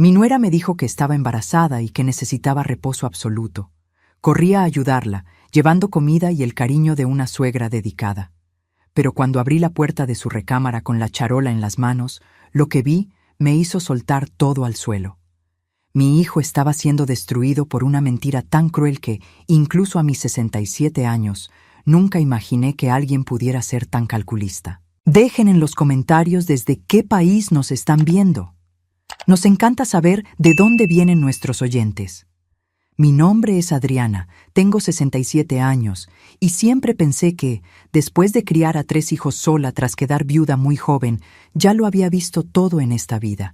Mi nuera me dijo que estaba embarazada y que necesitaba reposo absoluto. Corrí a ayudarla, llevando comida y el cariño de una suegra dedicada. Pero cuando abrí la puerta de su recámara con la charola en las manos, lo que vi me hizo soltar todo al suelo. Mi hijo estaba siendo destruido por una mentira tan cruel que, incluso a mis 67 años, nunca imaginé que alguien pudiera ser tan calculista. Dejen en los comentarios desde qué país nos están viendo. Nos encanta saber de dónde vienen nuestros oyentes. Mi nombre es Adriana, tengo 67 años y siempre pensé que, después de criar a 3 hijos sola tras quedar viuda muy joven, ya lo había visto todo en esta vida.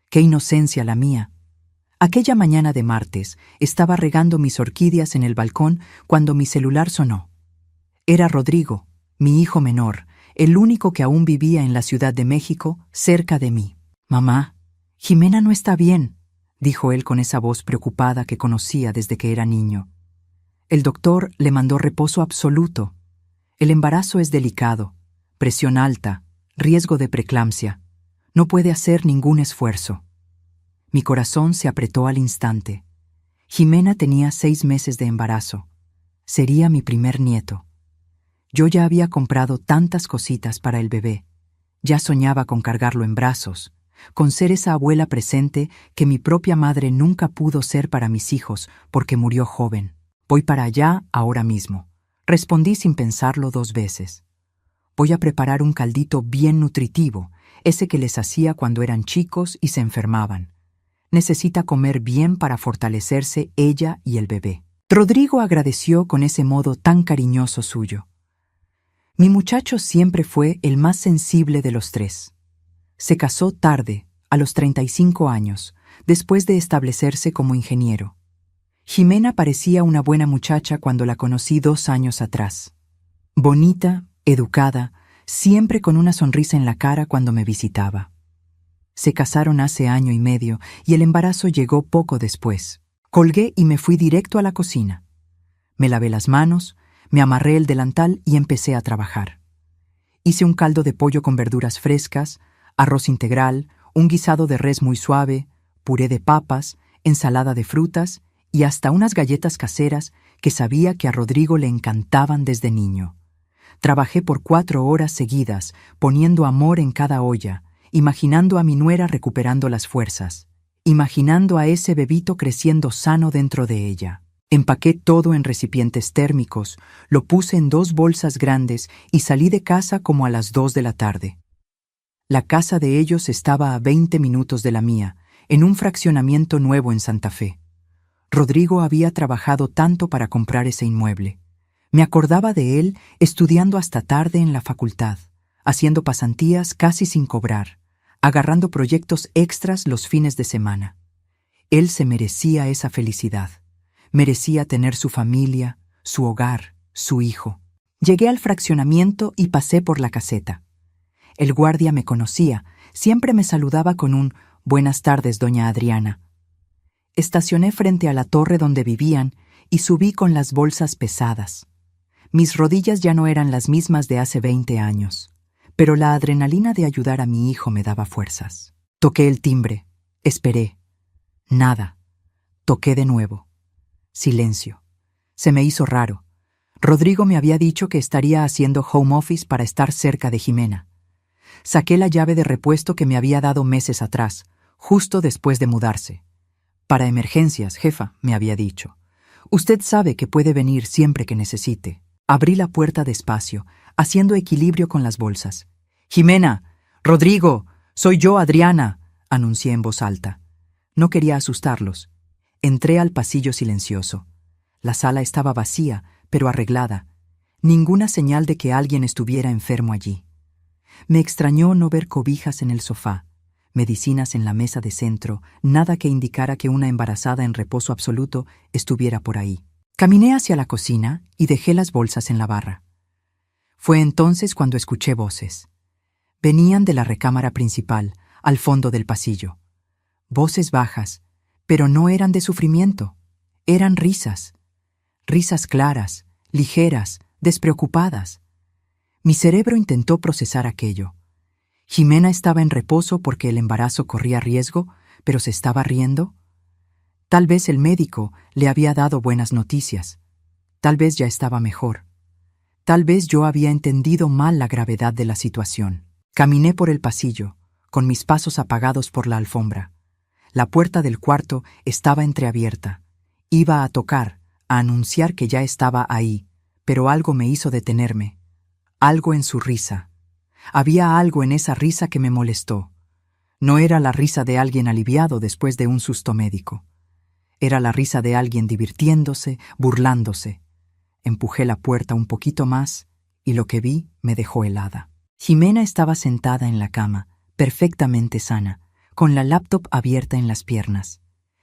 ¡Qué inocencia la mía! Aquella mañana de martes estaba regando mis orquídeas en el balcón cuando mi celular sonó. Era Rodrigo, mi hijo menor, el único que aún vivía en la Ciudad de México, cerca de mí. «Mamá, Jimena no está bien», dijo él con esa voz preocupada que conocía desde que era niño. El doctor le mandó reposo absoluto. El embarazo es delicado, presión alta, riesgo de preeclampsia. No puede hacer ningún esfuerzo. Mi corazón se apretó al instante. Jimena tenía 6 meses de embarazo. Sería mi primer nieto. Yo ya había comprado tantas cositas para el bebé. Ya soñaba con cargarlo en brazos, con ser esa abuela presente que mi propia madre nunca pudo ser para mis hijos porque murió joven. «Voy para allá ahora mismo», respondí sin pensarlo 2 veces. «Voy a preparar un caldito bien nutritivo, ese que les hacía cuando eran chicos y se enfermaban. Necesita comer bien para fortalecerse ella y el bebé». Rodrigo agradeció con ese modo tan cariñoso suyo. Mi muchacho siempre fue el más sensible de los 3. Se casó tarde, a los 35 años, después de establecerse como ingeniero. Jimena parecía una buena muchacha cuando la conocí 2 años atrás. Bonita, educada, siempre con una sonrisa en la cara cuando me visitaba. Se casaron hace 1 año y medio y el embarazo llegó poco después. Colgué y me fui directo a la cocina. Me lavé las manos, me amarré el delantal y empecé a trabajar. Hice un caldo de pollo con verduras frescas, arroz integral, un guisado de res muy suave, puré de papas, ensalada de frutas y hasta unas galletas caseras que sabía que a Rodrigo le encantaban desde niño. Trabajé por 4 horas seguidas, poniendo amor en cada olla, imaginando a mi nuera recuperando las fuerzas, imaginando a ese bebito creciendo sano dentro de ella. Empaqué todo en recipientes térmicos, lo puse en 2 bolsas grandes y salí de casa como a las 2 de la tarde. La casa de ellos estaba a 20 minutos de la mía, en un fraccionamiento nuevo en Santa Fe. Rodrigo había trabajado tanto para comprar ese inmueble. Me acordaba de él estudiando hasta tarde en la facultad, haciendo pasantías casi sin cobrar, agarrando proyectos extras los fines de semana. Él se merecía esa felicidad. Merecía tener su familia, su hogar, su hijo. Llegué al fraccionamiento y pasé por la caseta. El guardia me conocía, siempre me saludaba con un «Buenas tardes, doña Adriana». Estacioné frente a la torre donde vivían y subí con las bolsas pesadas. Mis rodillas ya no eran las mismas de hace 20 años, pero la adrenalina de ayudar a mi hijo me daba fuerzas. Toqué el timbre, esperé. Nada. Toqué de nuevo. Silencio. Se me hizo raro. Rodrigo me había dicho que estaría haciendo home office para estar cerca de Jimena. Saqué la llave de repuesto que me había dado meses atrás, justo después de mudarse. «Para emergencias, jefa», me había dicho. «Usted sabe que puede venir siempre que necesite». Abrí la puerta despacio, haciendo equilibrio con las bolsas. «Jimena, Rodrigo, soy yo, Adriana», anuncié en voz alta. No quería asustarlos. Entré al pasillo silencioso. La sala estaba vacía, pero arreglada. Ninguna señal de que alguien estuviera enfermo allí. Me extrañó no ver cobijas en el sofá, medicinas en la mesa de centro, nada que indicara que una embarazada en reposo absoluto estuviera por ahí. Caminé hacia la cocina y dejé las bolsas en la barra. Fue entonces cuando escuché voces. Venían de la recámara principal, al fondo del pasillo. Voces bajas, pero no eran de sufrimiento. Eran risas. Risas claras, ligeras, despreocupadas. Mi cerebro intentó procesar aquello. Jimena estaba en reposo porque el embarazo corría riesgo, ¿Pero se estaba riendo? Tal vez el médico le había dado buenas noticias. Tal vez ya estaba mejor. Tal vez yo había entendido mal la gravedad de la situación. Caminé por el pasillo, con mis pasos apagados por la alfombra. La puerta del cuarto estaba entreabierta. Iba a tocar, a anunciar que ya estaba ahí, pero algo me hizo detenerme. Algo en su risa. Había algo en esa risa que me molestó. No era la risa de alguien aliviado después de un susto médico. Era la risa de alguien divirtiéndose, burlándose. Empujé la puerta un poquito más y lo que vi me dejó helada. Jimena estaba sentada en la cama, perfectamente sana, con la laptop abierta en las piernas.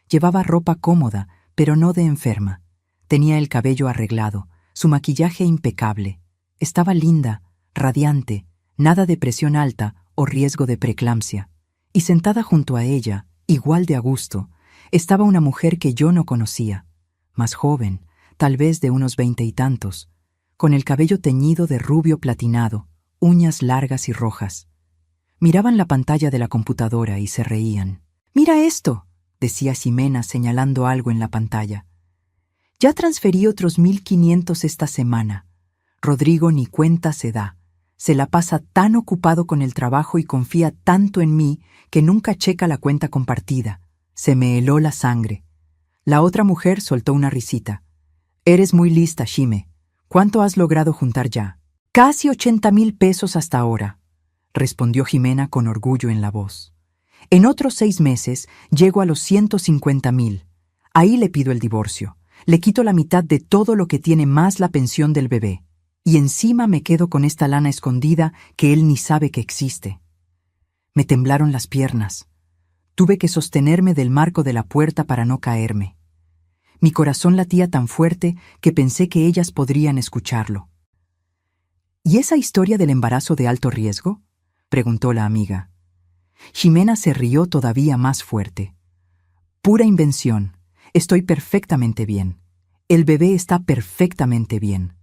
Llevaba ropa cómoda, pero no de enferma. Tenía el cabello arreglado, su maquillaje impecable. Estaba linda, radiante, nada de presión alta o riesgo de preeclampsia. Y sentada junto a ella, igual de a gusto, estaba una mujer que yo no conocía, más joven, tal vez de unos 20 y tantos, con el cabello teñido de rubio platinado, uñas largas y rojas. Miraban la pantalla de la computadora y se reían. «¡Mira esto!», decía Ximena señalando algo en la pantalla. «Ya transferí otros 1.500 esta semana. Rodrigo ni cuenta se da. Se la pasa tan ocupado con el trabajo y confía tanto en mí que nunca checa la cuenta compartida. Se me heló la sangre». La otra mujer soltó una risita. «Eres muy lista, Xime. ¿Cuánto has logrado juntar ya?» «Casi 80.000 pesos hasta ahora», respondió Ximena con orgullo en la voz. «En otros 6 meses llego a los 150.000. Ahí le pido el divorcio. Le quito la mitad de todo lo que tiene más la pensión del bebé. Y encima me quedo con esta lana escondida que él ni sabe que existe». Me temblaron las piernas. Tuve que sostenerme del marco de la puerta para no caerme. Mi corazón latía tan fuerte que pensé que ellas podrían escucharlo. «¿Y esa historia del embarazo de alto riesgo?», preguntó la amiga. Ximena se rió todavía más fuerte. «Pura invención. Estoy perfectamente bien. El bebé está perfectamente bien.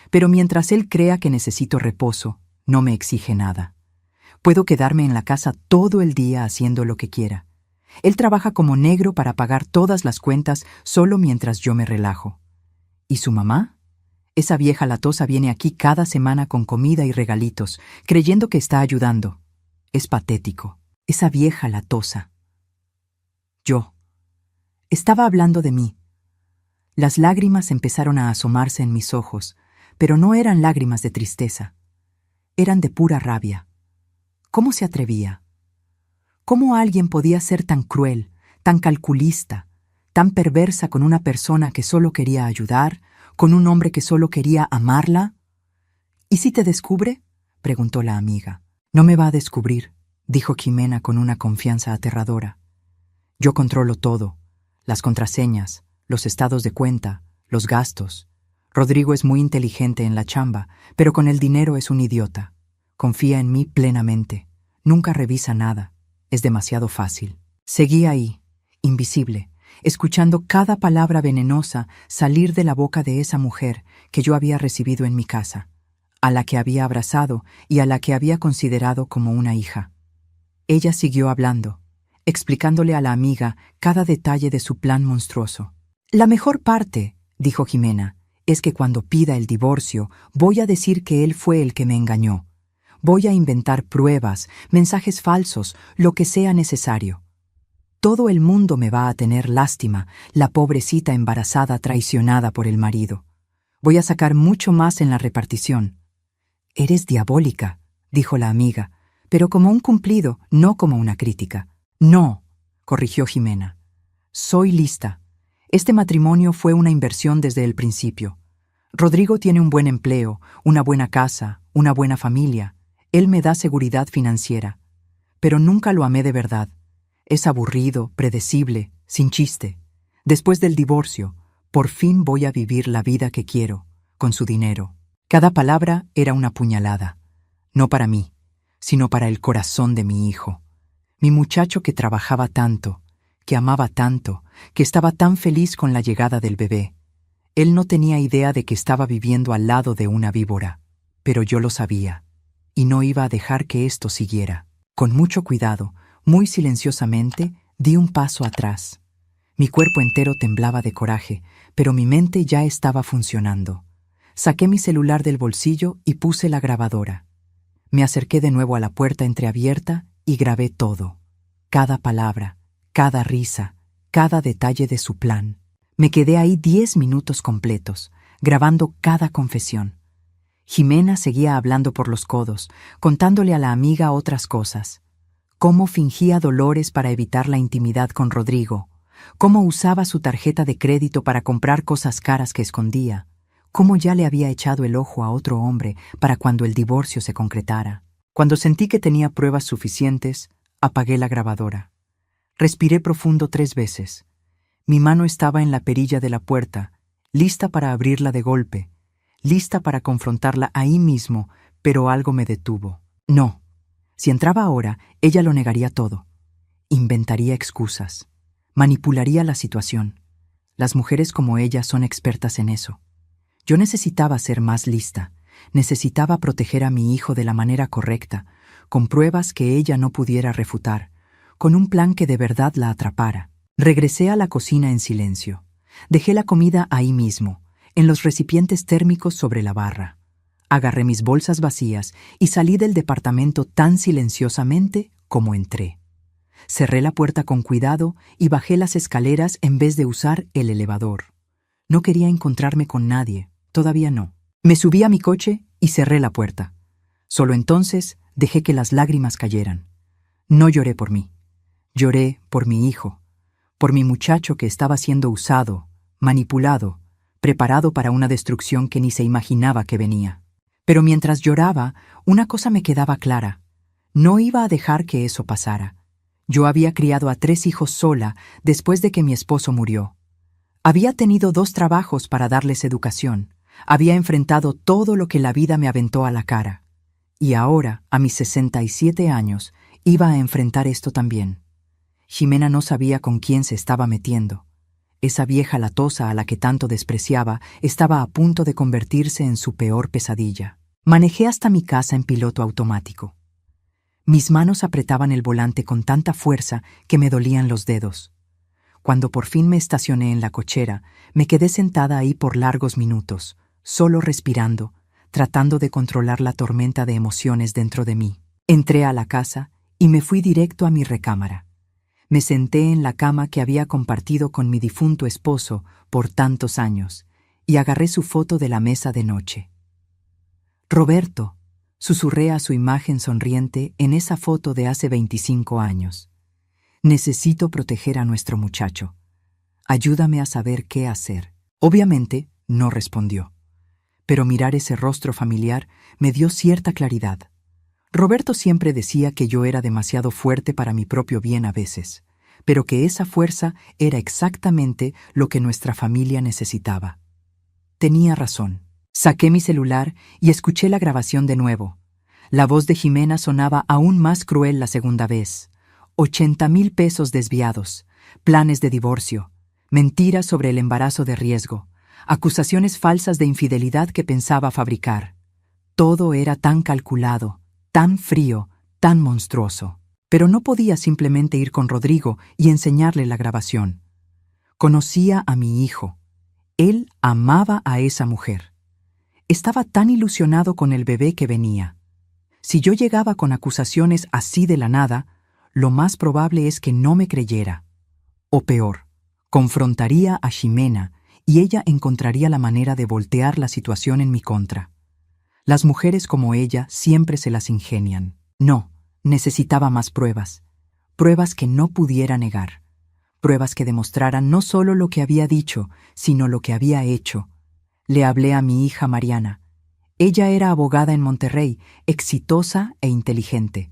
Pero mientras él crea que necesito reposo, no me exige nada. Puedo quedarme en la casa todo el día haciendo lo que quiera. Él trabaja como negro para pagar todas las cuentas solo mientras yo me relajo. ¿Y su mamá? Esa vieja latosa viene aquí cada semana con comida y regalitos, creyendo que está ayudando. Es patético. Esa vieja latosa». Yo. Estaba hablando de mí. Las lágrimas empezaron a asomarse en mis ojos, pero no eran lágrimas de tristeza. Eran de pura rabia. ¿Cómo se atrevía? ¿Cómo alguien podía ser tan cruel, tan calculista, tan perversa con una persona que solo quería ayudar, con un hombre que solo quería amarla? «¿Y si te descubre?», preguntó la amiga. «No me va a descubrir», dijo Ximena con una confianza aterradora. «Yo controlo todo, las contraseñas, los estados de cuenta, los gastos. Rodrigo es muy inteligente en la chamba, pero con el dinero es un idiota. Confía en mí plenamente. Nunca revisa nada. Es demasiado fácil». Seguí ahí, invisible, escuchando cada palabra venenosa salir de la boca de esa mujer que yo había recibido en mi casa, a la que había abrazado y a la que había considerado como una hija. Ella siguió hablando, explicándole a la amiga cada detalle de su plan monstruoso. «La mejor parte», dijo Ximena, «es que cuando pida el divorcio voy a decir que él fue el que me engañó. Voy a inventar pruebas, mensajes falsos, lo que sea necesario. Todo el mundo me va a tener lástima, la pobrecita embarazada traicionada por el marido. Voy a sacar mucho más en la repartición». «Eres diabólica», dijo la amiga, pero como un cumplido, no como una crítica. «No», corrigió Ximena. «Soy lista. Este matrimonio fue una inversión desde el principio. Rodrigo tiene un buen empleo, una buena casa, una buena familia. Él me da seguridad financiera. Pero nunca lo amé de verdad. Es aburrido, predecible, sin chiste. Después del divorcio, por fin voy a vivir la vida que quiero, con su dinero». Cada palabra era una puñalada. No para mí, sino para el corazón de mi hijo. Mi muchacho que trabajaba tanto, que amaba tanto, que estaba tan feliz con la llegada del bebé. Él no tenía idea de que estaba viviendo al lado de una víbora, pero yo lo sabía, y no iba a dejar que esto siguiera. Con mucho cuidado, muy silenciosamente, Di un paso atrás. Mi cuerpo entero temblaba de coraje, pero mi mente ya estaba funcionando. Saqué mi celular del bolsillo y puse la grabadora. Me acerqué de nuevo a la puerta entreabierta y grabé todo. Cada palabra, cada risa, cada detalle de su plan. Me quedé ahí 10 minutos completos, grabando cada confesión. Jimena seguía hablando por los codos, contándole a la amiga otras cosas. Cómo fingía dolores para evitar la intimidad con Rodrigo, cómo usaba su tarjeta de crédito para comprar cosas caras que escondía, cómo ya le había echado el ojo a otro hombre para cuando el divorcio se concretara. Cuando sentí que tenía pruebas suficientes, apagué la grabadora. Respiré profundo 3 veces. Mi mano estaba en la perilla de la puerta, lista para abrirla de golpe, lista para confrontarla ahí mismo, pero algo me detuvo. No. Si entraba ahora, ella lo negaría todo. Inventaría excusas. Manipularía la situación. Las mujeres como ella son expertas en eso. Yo necesitaba ser más lista. Necesitaba proteger a mi hijo de la manera correcta, con pruebas que ella no pudiera refutar, con un plan que de verdad la atrapara. Regresé a la cocina en silencio. Dejé la comida ahí mismo, en los recipientes térmicos sobre la barra. Agarré mis bolsas vacías y salí del departamento tan silenciosamente como entré. Cerré la puerta con cuidado y bajé las escaleras en vez de usar el elevador. No quería encontrarme con nadie, todavía no. Me subí a mi coche y cerré la puerta. Solo entonces dejé que las lágrimas cayeran. No lloré por mí. Lloré por mi hijo, por mi muchacho que estaba siendo usado, manipulado, preparado para una destrucción que ni se imaginaba que venía. Pero mientras lloraba, una cosa me quedaba clara. No iba a dejar que eso pasara. Yo había criado a 3 hijos sola después de que mi esposo murió. Había tenido 2 trabajos para darles educación. Había enfrentado todo lo que la vida me aventó a la cara. Y ahora, a mis 67 años, iba a enfrentar esto también. Jimena no sabía con quién se estaba metiendo. Esa vieja latosa a la que tanto despreciaba estaba a punto de convertirse en su peor pesadilla. Manejé hasta mi casa en piloto automático. Mis manos apretaban el volante con tanta fuerza que me dolían los dedos. Cuando por fin me estacioné en la cochera, me quedé sentada ahí por largos minutos, solo respirando, tratando de controlar la tormenta de emociones dentro de mí. Entré a la casa y me fui directo a mi recámara. Me senté en la cama que había compartido con mi difunto esposo por tantos años y agarré su foto de la mesa de noche. Roberto, susurré a su imagen sonriente en esa foto de hace 25 años. Necesito proteger a nuestro muchacho. Ayúdame a saber qué hacer. Obviamente, no respondió. Pero mirar ese rostro familiar me dio cierta claridad. Roberto siempre decía que yo era demasiado fuerte para mi propio bien a veces, pero que esa fuerza era exactamente lo que nuestra familia necesitaba. Tenía razón. Saqué mi celular y escuché la grabación de nuevo. La voz de Jimena sonaba aún más cruel la segunda vez. 80,000 pesos desviados, planes de divorcio, mentiras sobre el embarazo de riesgo, acusaciones falsas de infidelidad que pensaba fabricar. Todo era tan calculado, tan frío, tan monstruoso. Pero no podía simplemente ir con Rodrigo y enseñarle la grabación. Conocía a mi hijo. Él amaba a esa mujer. Estaba tan ilusionado con el bebé que venía. Si yo llegaba con acusaciones así de la nada, lo más probable es que no me creyera. O peor, confrontaría a Ximena y ella encontraría la manera de voltear la situación en mi contra. Las mujeres como ella siempre se las ingenian. No, necesitaba más pruebas. Pruebas que no pudiera negar. Pruebas que demostraran no solo lo que había dicho, sino lo que había hecho. Le hablé a mi hija Mariana. Ella era abogada en Monterrey, exitosa e inteligente.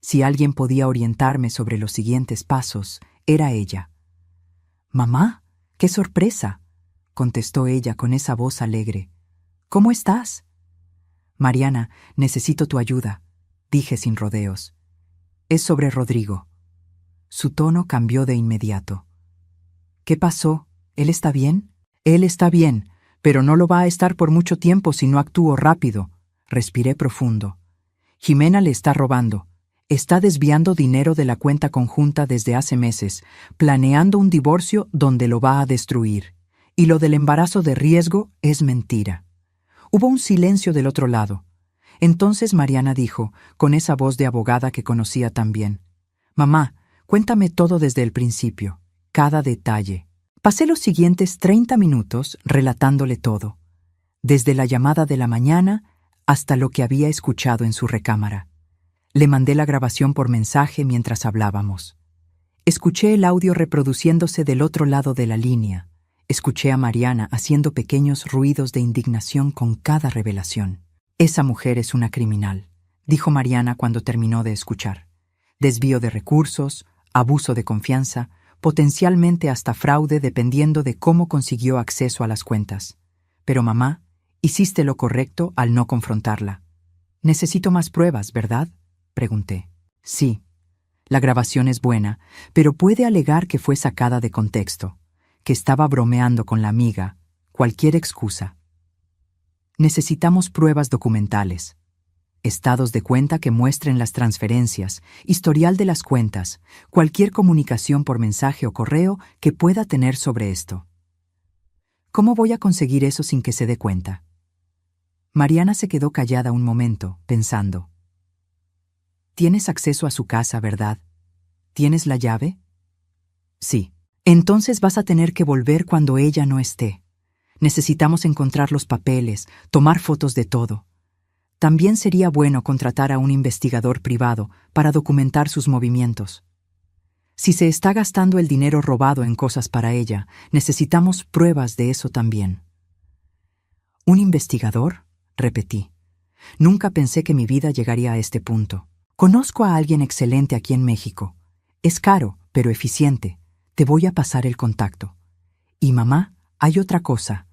Si alguien podía orientarme sobre los siguientes pasos, era ella. «Mamá, qué sorpresa», contestó ella con esa voz alegre. «¿Cómo estás?» «Mariana, necesito tu ayuda», dije sin rodeos. «Es sobre Rodrigo». Su tono cambió de inmediato. «¿Qué pasó? ¿Él está bien?» «Él está bien, pero no lo va a estar por mucho tiempo si no actúo rápido», respiré profundo. «Jimena le está robando. Está desviando dinero de la cuenta conjunta desde hace meses, planeando un divorcio donde lo va a destruir. Y lo del embarazo de riesgo es mentira. Hubo un silencio del otro lado. Entonces Mariana dijo, con esa voz de abogada que conocía tan bien: «Mamá, cuéntame todo desde el principio, cada detalle». Pasé los siguientes 30 minutos relatándole todo, desde la llamada de la mañana hasta lo que había escuchado en su recámara. Le mandé la grabación por mensaje mientras hablábamos. Escuché el audio reproduciéndose del otro lado de la línea. Escuché a Mariana haciendo pequeños ruidos de indignación con cada revelación. «Esa mujer es una criminal», dijo Mariana cuando terminó de escuchar. «Desvío de recursos, abuso de confianza, potencialmente hasta fraude dependiendo de cómo consiguió acceso a las cuentas. Pero mamá, hiciste lo correcto al no confrontarla». «Necesito más pruebas, ¿verdad?», pregunté. «Sí. La grabación es buena, pero puede alegar que fue sacada de contexto, que estaba bromeando con la amiga, cualquier excusa. Necesitamos pruebas documentales, estados de cuenta que muestren las transferencias, historial de las cuentas, cualquier comunicación por mensaje o correo que pueda tener sobre esto». «¿Cómo voy a conseguir eso sin que se dé cuenta?». Mariana se quedó callada un momento, pensando. «Tienes acceso a su casa, ¿verdad? ¿Tienes la llave?». «Sí». «Entonces vas a tener que volver cuando ella no esté. Necesitamos encontrar los papeles, tomar fotos de todo. También sería bueno contratar a un investigador privado para documentar sus movimientos. Si se está gastando el dinero robado en cosas para ella, necesitamos pruebas de eso también». «¿Un investigador?», repetí. Nunca pensé que mi vida llegaría a este punto. «Conozco a alguien excelente aquí en México. Es caro, pero eficiente. Te voy a pasar el contacto. Y mamá, hay otra cosa.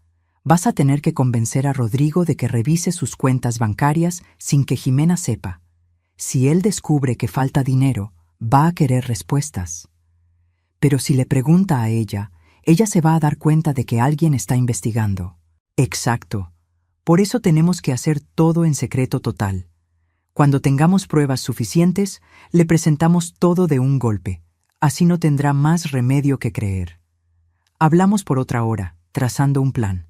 Vas a tener que convencer a Rodrigo de que revise sus cuentas bancarias sin que Jimena sepa. Si él descubre que falta dinero, va a querer respuestas. Pero si le pregunta a ella se va a dar cuenta de que alguien está investigando». «Exacto. Por eso tenemos que hacer todo en secreto total. Cuando tengamos pruebas suficientes, le presentamos todo de un golpe. Así no tendrá más remedio que creer». Hablamos por otra hora, trazando un plan.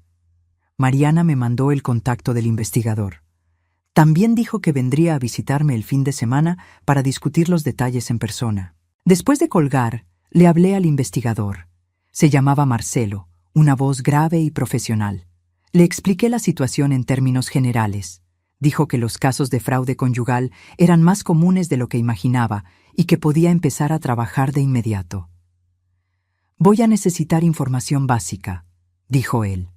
Mariana me mandó el contacto del investigador. También dijo que vendría a visitarme el fin de semana para discutir los detalles en persona. Después de colgar, le hablé al investigador. Se llamaba Marcelo, una voz grave y profesional. Le expliqué la situación en términos generales. Dijo que los casos de fraude conyugal eran más comunes de lo que imaginaba y que podía empezar a trabajar de inmediato. «Voy a necesitar información básica», dijo él.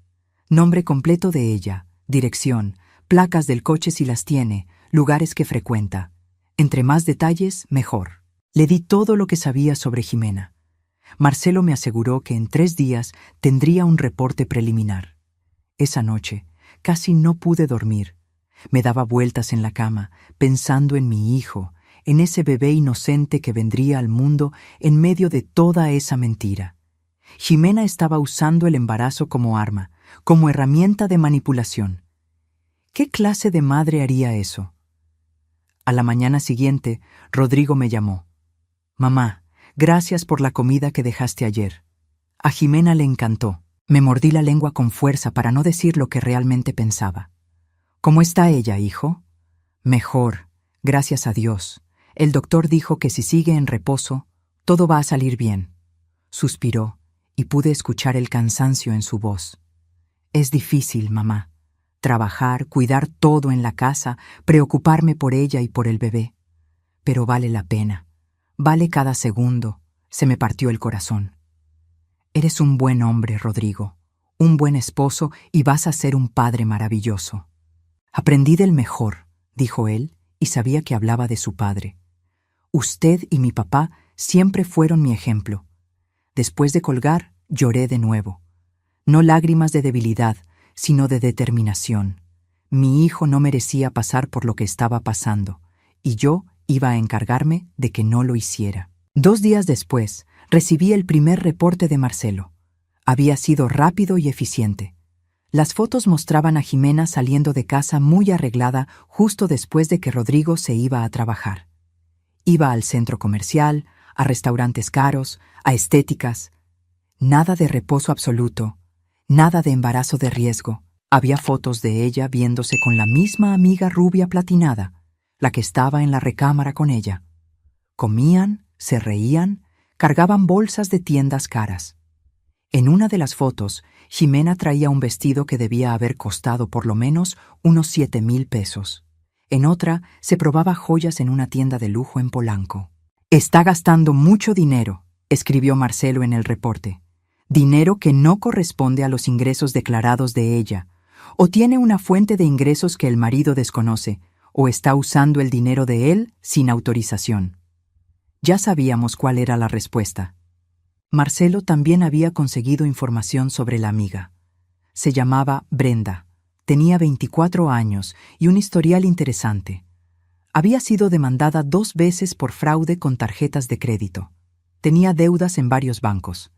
«Nombre completo de ella, dirección, placas del coche si las tiene, lugares que frecuenta. Entre más detalles, mejor». Le di todo lo que sabía sobre Jimena. Marcelo me aseguró que en 3 días tendría un reporte preliminar. Esa noche casi no pude dormir. Me daba vueltas en la cama, pensando en mi hijo, en ese bebé inocente que vendría al mundo en medio de toda esa mentira. Jimena estaba usando el embarazo como arma, como herramienta de manipulación. ¿Qué clase de madre haría eso? A la mañana siguiente, Rodrigo me llamó. «Mamá, gracias por la comida que dejaste ayer. A Jimena le encantó». Me mordí la lengua con fuerza para no decir lo que realmente pensaba. «¿Cómo está ella, hijo?». «Mejor, gracias a Dios. El doctor dijo que si sigue en reposo, todo va a salir bien». Suspiró y pude escuchar el cansancio en su voz. «Es difícil, mamá. Trabajar, cuidar todo en la casa, preocuparme por ella y por el bebé. Pero vale la pena. Vale cada segundo. Se me partió el corazón». «Eres un buen hombre, Rodrigo, un buen esposo y vas a ser un padre maravilloso». «Aprendí del mejor», dijo él, y sabía que hablaba de su padre. «Usted y mi papá siempre fueron mi ejemplo». Después de colgar, lloré de nuevo. No lágrimas de debilidad, sino de determinación. Mi hijo no merecía pasar por lo que estaba pasando, y yo iba a encargarme de que no lo hiciera. 2 días después, recibí el primer reporte de Marcelo. Había sido rápido y eficiente. Las fotos mostraban a Jimena saliendo de casa muy arreglada justo después de que Rodrigo se iba a trabajar. Iba al centro comercial, a restaurantes caros, a estéticas. Nada de reposo absoluto, nada de embarazo de riesgo. Había fotos de ella viéndose con la misma amiga rubia platinada, la que estaba en la recámara con ella. Comían, se reían, cargaban bolsas de tiendas caras. En una de las fotos, Ximena traía un vestido que debía haber costado por lo menos unos 7,000 pesos. En otra, se probaba joyas en una tienda de lujo en Polanco. «Está gastando mucho dinero», escribió Marcelo en el reporte. «Dinero que no corresponde a los ingresos declarados de ella, o tiene una fuente de ingresos que el marido desconoce, o está usando el dinero de él sin autorización». Ya sabíamos cuál era la respuesta. Marcelo también había conseguido información sobre la amiga. Se llamaba Brenda, tenía 24 años y un historial interesante. Había sido demandada 2 veces por fraude con tarjetas de crédito. Tenía deudas en varios bancos.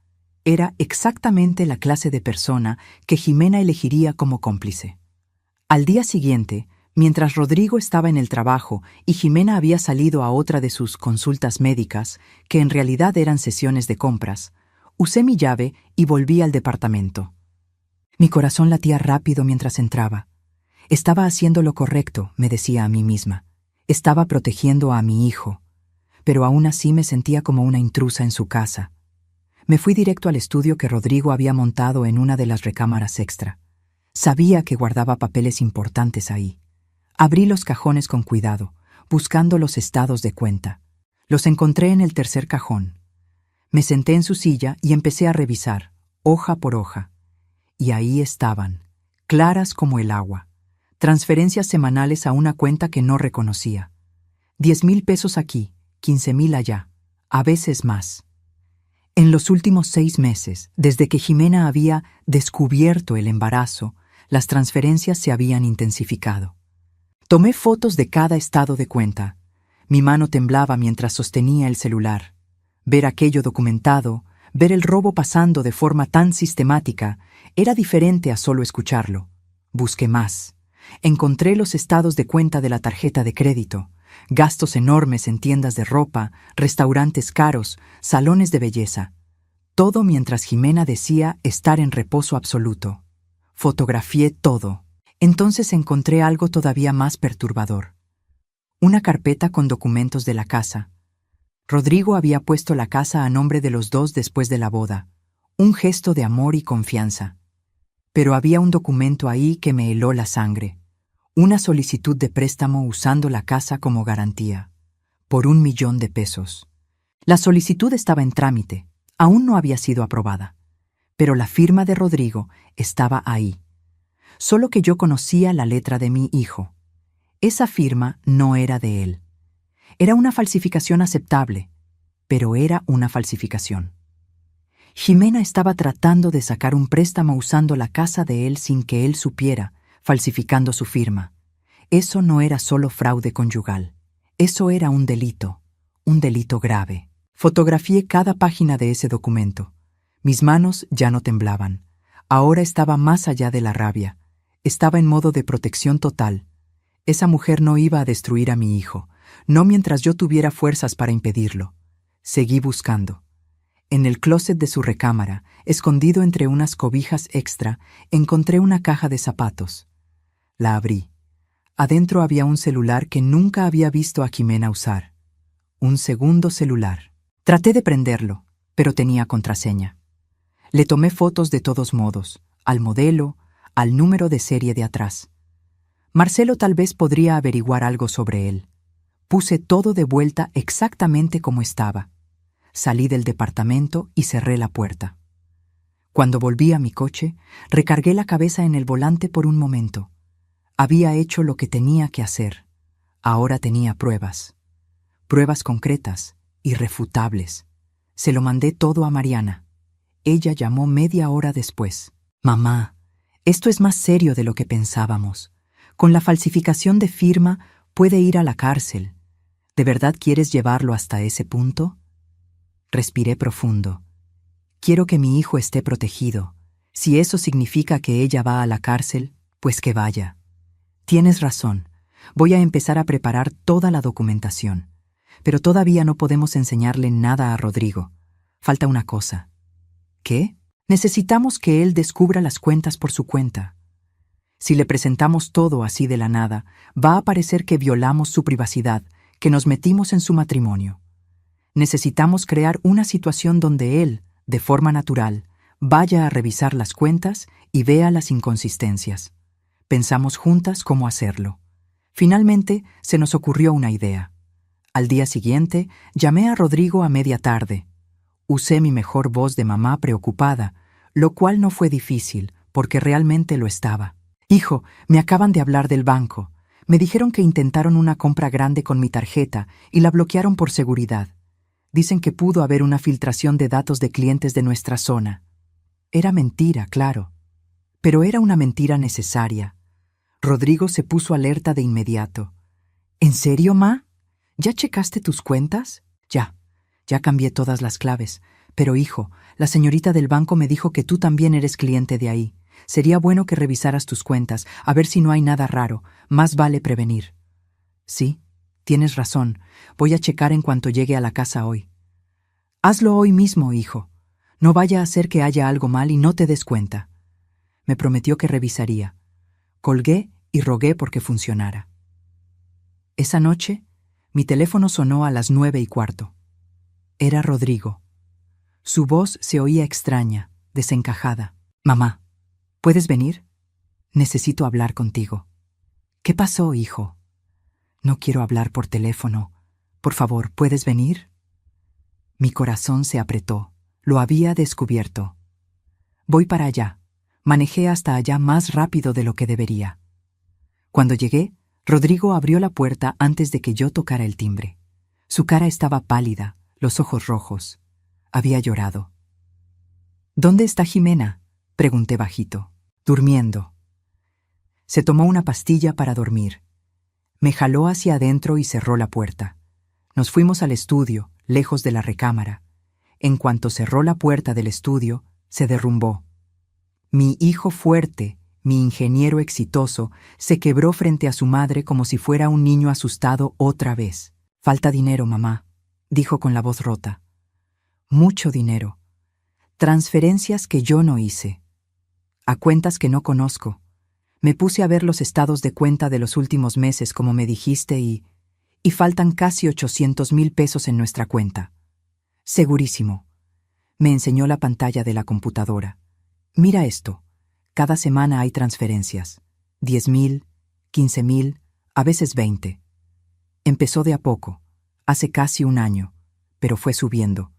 Era exactamente la clase de persona que Ximena elegiría como cómplice. Al día siguiente, mientras Rodrigo estaba en el trabajo y Ximena había salido a otra de sus consultas médicas, que en realidad eran sesiones de compras, usé mi llave y volví al departamento. Mi corazón latía rápido mientras entraba. Estaba haciendo lo correcto, me decía a mí misma. Estaba protegiendo a mi hijo, pero aún así me sentía como una intrusa en su casa. Me fui directo al estudio que Rodrigo había montado en una de las recámaras extra. Sabía que guardaba papeles importantes ahí. Abrí los cajones con cuidado, buscando los estados de cuenta. Los encontré en el tercer cajón. Me senté en su silla y empecé a revisar, hoja por hoja. Y ahí estaban, claras como el agua. Transferencias semanales a una cuenta que no reconocía. 10,000 pesos aquí, 15,000 allá, a veces más. En los últimos 6 meses, desde que Ximena había descubierto el embarazo, las transferencias se habían intensificado. Tomé fotos de cada estado de cuenta. Mi mano temblaba mientras sostenía el celular. Ver aquello documentado, ver el robo pasando de forma tan sistemática, era diferente a solo escucharlo. Busqué más. Encontré los estados de cuenta de la tarjeta de crédito, gastos enormes en tiendas de ropa, restaurantes caros, salones de belleza. Todo mientras Ximena decía estar en reposo absoluto. Fotografié todo. Entonces encontré algo todavía más perturbador. Una carpeta con documentos de la casa. Rodrigo había puesto la casa a nombre de los dos después de la boda, un gesto de amor y confianza. Pero había un documento ahí que me heló la sangre. Una solicitud de préstamo usando la casa como garantía, por 1,000,000 de pesos. La solicitud estaba en trámite, aún no había sido aprobada, pero la firma de Rodrigo estaba ahí. Solo que yo conocía la letra de mi hijo. Esa firma no era de él. Era una falsificación aceptable, pero era una falsificación. Ximena estaba tratando de sacar un préstamo usando la casa de él sin que él supiera, falsificando su firma. Eso no era solo fraude conyugal. Eso era un delito grave. Fotografié cada página de ese documento. Mis manos ya no temblaban. Ahora estaba más allá de la rabia. Estaba en modo de protección total. Esa mujer no iba a destruir a mi hijo, no mientras yo tuviera fuerzas para impedirlo. Seguí buscando. En el closet de su recámara, escondido entre unas cobijas extra, encontré una caja de zapatos. La abrí. Adentro había un celular que nunca había visto a Ximena usar. Un segundo celular. Traté de prenderlo, pero tenía contraseña. Le tomé fotos de todos modos, al modelo, al número de serie de atrás. Marcelo tal vez podría averiguar algo sobre él. Puse todo de vuelta exactamente como estaba. Salí del departamento y cerré la puerta. Cuando volví a mi coche, recargué la cabeza en el volante por un momento. Había hecho lo que tenía que hacer. Ahora tenía pruebas. Pruebas concretas, irrefutables. Se lo mandé todo a Mariana. Ella llamó media hora después. «Mamá, esto es más serio de lo que pensábamos. Con la falsificación de firma puede ir a la cárcel. ¿De verdad quieres llevarlo hasta ese punto?» Respiré profundo. Quiero que mi hijo esté protegido. Si eso significa que ella va a la cárcel, pues que vaya. Tienes razón. Voy a empezar a preparar toda la documentación. Pero todavía no podemos enseñarle nada a Rodrigo. Falta una cosa. ¿Qué? Necesitamos que él descubra las cuentas por su cuenta. Si le presentamos todo así de la nada, va a parecer que violamos su privacidad, que nos metimos en su matrimonio. Necesitamos crear una situación donde él, de forma natural, vaya a revisar las cuentas y vea las inconsistencias. Pensamos juntas cómo hacerlo. Finalmente, se nos ocurrió una idea. Al día siguiente, llamé a Rodrigo a media tarde. Usé mi mejor voz de mamá preocupada, lo cual no fue difícil, porque realmente lo estaba. Hijo, me acaban de hablar del banco. Me dijeron que intentaron una compra grande con mi tarjeta y la bloquearon por seguridad. Dicen que pudo haber una filtración de datos de clientes de nuestra zona. Era mentira, claro. Pero era una mentira necesaria. Rodrigo se puso alerta de inmediato. ¿En serio, ma? ¿Ya checaste tus cuentas? Ya cambié todas las claves. Pero, hijo, la señorita del banco me dijo que tú también eres cliente de ahí. Sería bueno que revisaras tus cuentas, a ver si no hay nada raro. Más vale prevenir. Sí, tienes razón. Voy a checar en cuanto llegue a la casa hoy. Hazlo hoy mismo, hijo. No vaya a ser que haya algo mal y no te des cuenta. Me prometió que revisaría. Colgué y rogué porque funcionara. Esa noche, mi teléfono sonó a las 9:15. Era Rodrigo. Su voz se oía extraña, desencajada. Mamá, ¿puedes venir? Necesito hablar contigo. ¿Qué pasó, hijo? No quiero hablar por teléfono. Por favor, ¿puedes venir? Mi corazón se apretó. Lo había descubierto. Voy para allá. Manejé hasta allá más rápido de lo que debería. Cuando llegué, Rodrigo abrió la puerta antes de que yo tocara el timbre. Su cara estaba pálida, los ojos rojos. Había llorado. ¿Dónde está Jimena?, pregunté bajito. Durmiendo. Se tomó una pastilla para dormir. Me jaló hacia adentro y cerró la puerta. Nos fuimos al estudio, lejos de la recámara. En cuanto cerró la puerta del estudio, se derrumbó. Mi hijo fuerte, mi ingeniero exitoso, se quebró frente a su madre como si fuera un niño asustado otra vez. Falta dinero, mamá, dijo con la voz rota. Mucho dinero. Transferencias que yo no hice. A cuentas que no conozco. Me puse a ver los estados de cuenta de los últimos meses, como me dijiste, y faltan casi 800,000 pesos en nuestra cuenta. Segurísimo. Me enseñó la pantalla de la computadora. Mira esto. Cada semana hay transferencias. 10,000, 15,000, a veces 20. Empezó de a poco, hace casi un año, pero fue subiendo.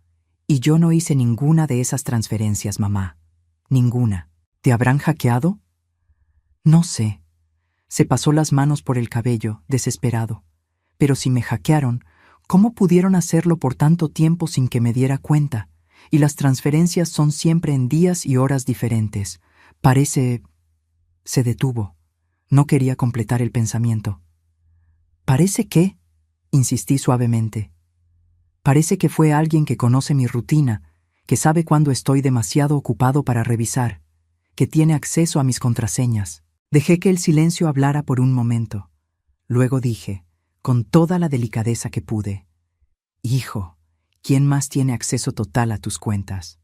Y yo no hice ninguna de esas transferencias, mamá. Ninguna. ¿Te habrán hackeado? No sé. Se pasó las manos por el cabello, desesperado. Pero si me hackearon, ¿cómo pudieron hacerlo por tanto tiempo sin que me diera cuenta? Y las transferencias son siempre en días y horas diferentes. Parece... Se detuvo. No quería completar el pensamiento. ¿Parece qué?, insistí suavemente. Parece que fue alguien que conoce mi rutina, que sabe cuándo estoy demasiado ocupado para revisar, que tiene acceso a mis contraseñas. Dejé que el silencio hablara por un momento. Luego dije, con toda la delicadeza que pude: Hijo, ¿quién más tiene acceso total a tus cuentas?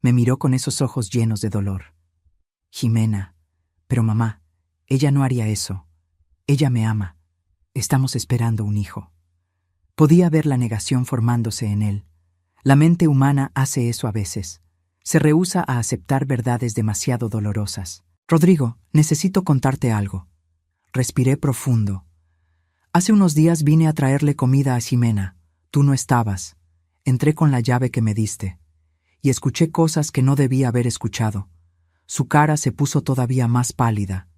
Me miró con esos ojos llenos de dolor. Jimena. Pero mamá, ella no haría eso. Ella me ama. Estamos esperando un hijo. Podía ver la negación formándose en él. La mente humana hace eso a veces. Se rehúsa a aceptar verdades demasiado dolorosas. Rodrigo, necesito contarte algo. Respiré profundo. Hace unos días vine a traerle comida a Jimena. Tú no estabas. Entré con la llave que me diste. Y escuché cosas que no debía haber escuchado. Su cara se puso todavía más pálida.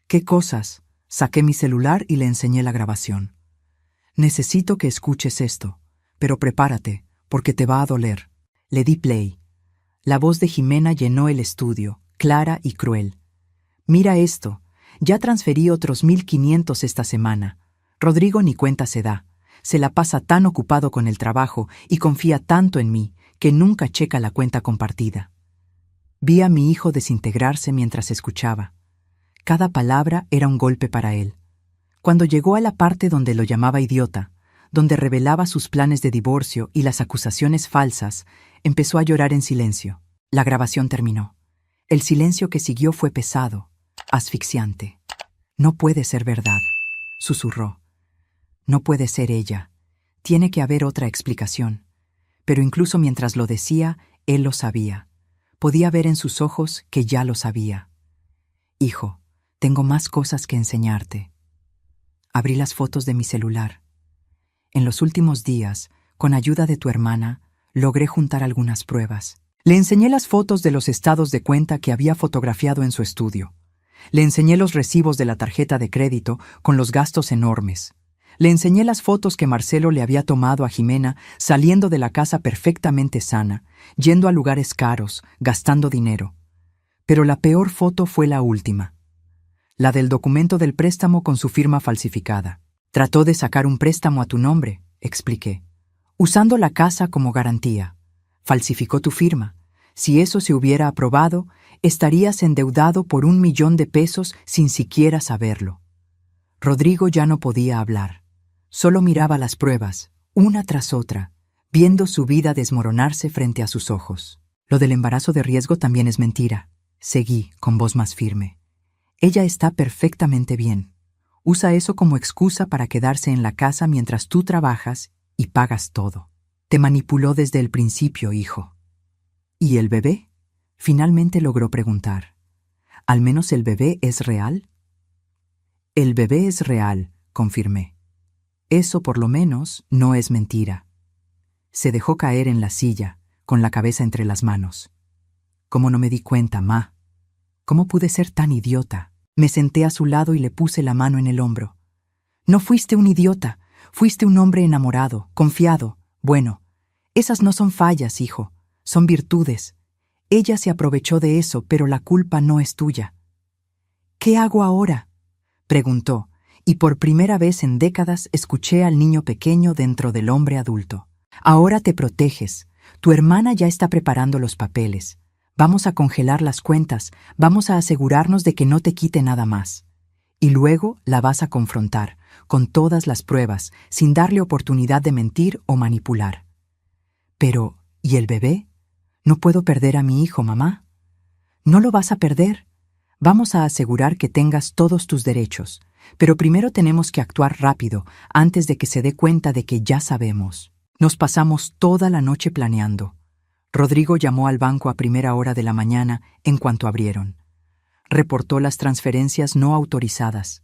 ¿Qué cosas? Saqué mi celular y le enseñé la grabación. Necesito que escuches esto, pero prepárate, porque te va a doler. Le di play. La voz de Jimena llenó el estudio, clara y cruel. Mira esto, ya transferí otros 1,500 esta semana. Rodrigo ni cuenta se da. Se la pasa tan ocupado con el trabajo y confía tanto en mí que nunca checa la cuenta compartida. Vi a mi hijo desintegrarse mientras escuchaba. Cada palabra era un golpe para él. Cuando llegó a la parte donde lo llamaba idiota, donde revelaba sus planes de divorcio y las acusaciones falsas, empezó a llorar en silencio. La grabación terminó. El silencio que siguió fue pesado, asfixiante. «No puede ser verdad», susurró. «No puede ser ella. Tiene que haber otra explicación». Pero incluso mientras lo decía, él lo sabía. Podía ver en sus ojos que ya lo sabía. «Hijo, tengo más cosas que enseñarte». Abrí las fotos de mi celular. En los últimos días, con ayuda de tu hermana, logré juntar algunas pruebas. Le enseñé las fotos de los estados de cuenta que había fotografiado en su estudio. Le enseñé los recibos de la tarjeta de crédito con los gastos enormes. Le enseñé las fotos que Marcelo le había tomado a Jimena saliendo de la casa perfectamente sana, yendo a lugares caros, gastando dinero. Pero la peor foto fue la última. La del documento del préstamo con su firma falsificada. «Trató de sacar un préstamo a tu nombre», expliqué, «usando la casa como garantía. Falsificó tu firma. Si eso se hubiera aprobado, estarías endeudado por 1 millón de pesos sin siquiera saberlo». Rodrigo ya no podía hablar. Solo miraba las pruebas, una tras otra, viendo su vida desmoronarse frente a sus ojos. «Lo del embarazo de riesgo también es mentira», seguí con voz más firme. «Ella está perfectamente bien. Usa eso como excusa para quedarse en la casa mientras tú trabajas y pagas todo. Te manipuló desde el principio, hijo». «¿Y el bebé?», finalmente logró preguntar. «¿Al menos el bebé es real?». «El bebé es real», confirmé. «Eso por lo menos no es mentira». Se dejó caer en la silla, con la cabeza entre las manos. «¿Cómo no me di cuenta, ma? ¿Cómo pude ser tan idiota?». Me senté a su lado y le puse la mano en el hombro. «No fuiste un idiota, fuiste un hombre enamorado, confiado. Bueno, esas no son fallas, hijo, son virtudes. Ella se aprovechó de eso, pero la culpa no es tuya». «¿Qué hago ahora?», preguntó, y por primera vez en décadas escuché al niño pequeño dentro del hombre adulto. «Ahora te proteges. Tu hermana ya está preparando los papeles. Vamos a congelar las cuentas, vamos a asegurarnos de que no te quite nada más. Y luego la vas a confrontar, con todas las pruebas, sin darle oportunidad de mentir o manipular». «Pero, ¿y el bebé? No puedo perder a mi hijo, mamá». «No lo vas a perder. Vamos a asegurar que tengas todos tus derechos, pero primero tenemos que actuar rápido, antes de que se dé cuenta de que ya sabemos». Nos pasamos toda la noche planeando. Rodrigo llamó al banco a primera hora de la mañana en cuanto abrieron. Reportó las transferencias no autorizadas.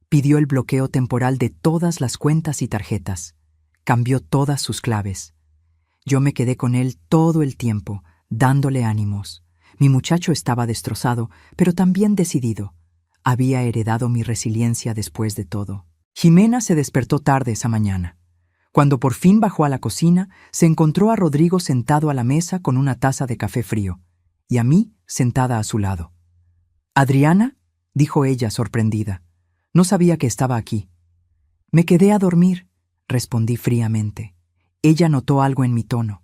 Pidió el bloqueo temporal de todas las cuentas y tarjetas. Cambió todas sus claves. Yo me quedé con él todo el tiempo, dándole ánimos. Mi muchacho estaba destrozado, pero también decidido. Había heredado mi resiliencia después de todo. Jimena se despertó tarde esa mañana. Cuando por fin bajó a la cocina, se encontró a Rodrigo sentado a la mesa con una taza de café frío, y a mí sentada a su lado. «¿Adriana?», dijo ella sorprendida. «No sabía que estaba aquí». «Me quedé a dormir», respondí fríamente. Ella notó algo en mi tono.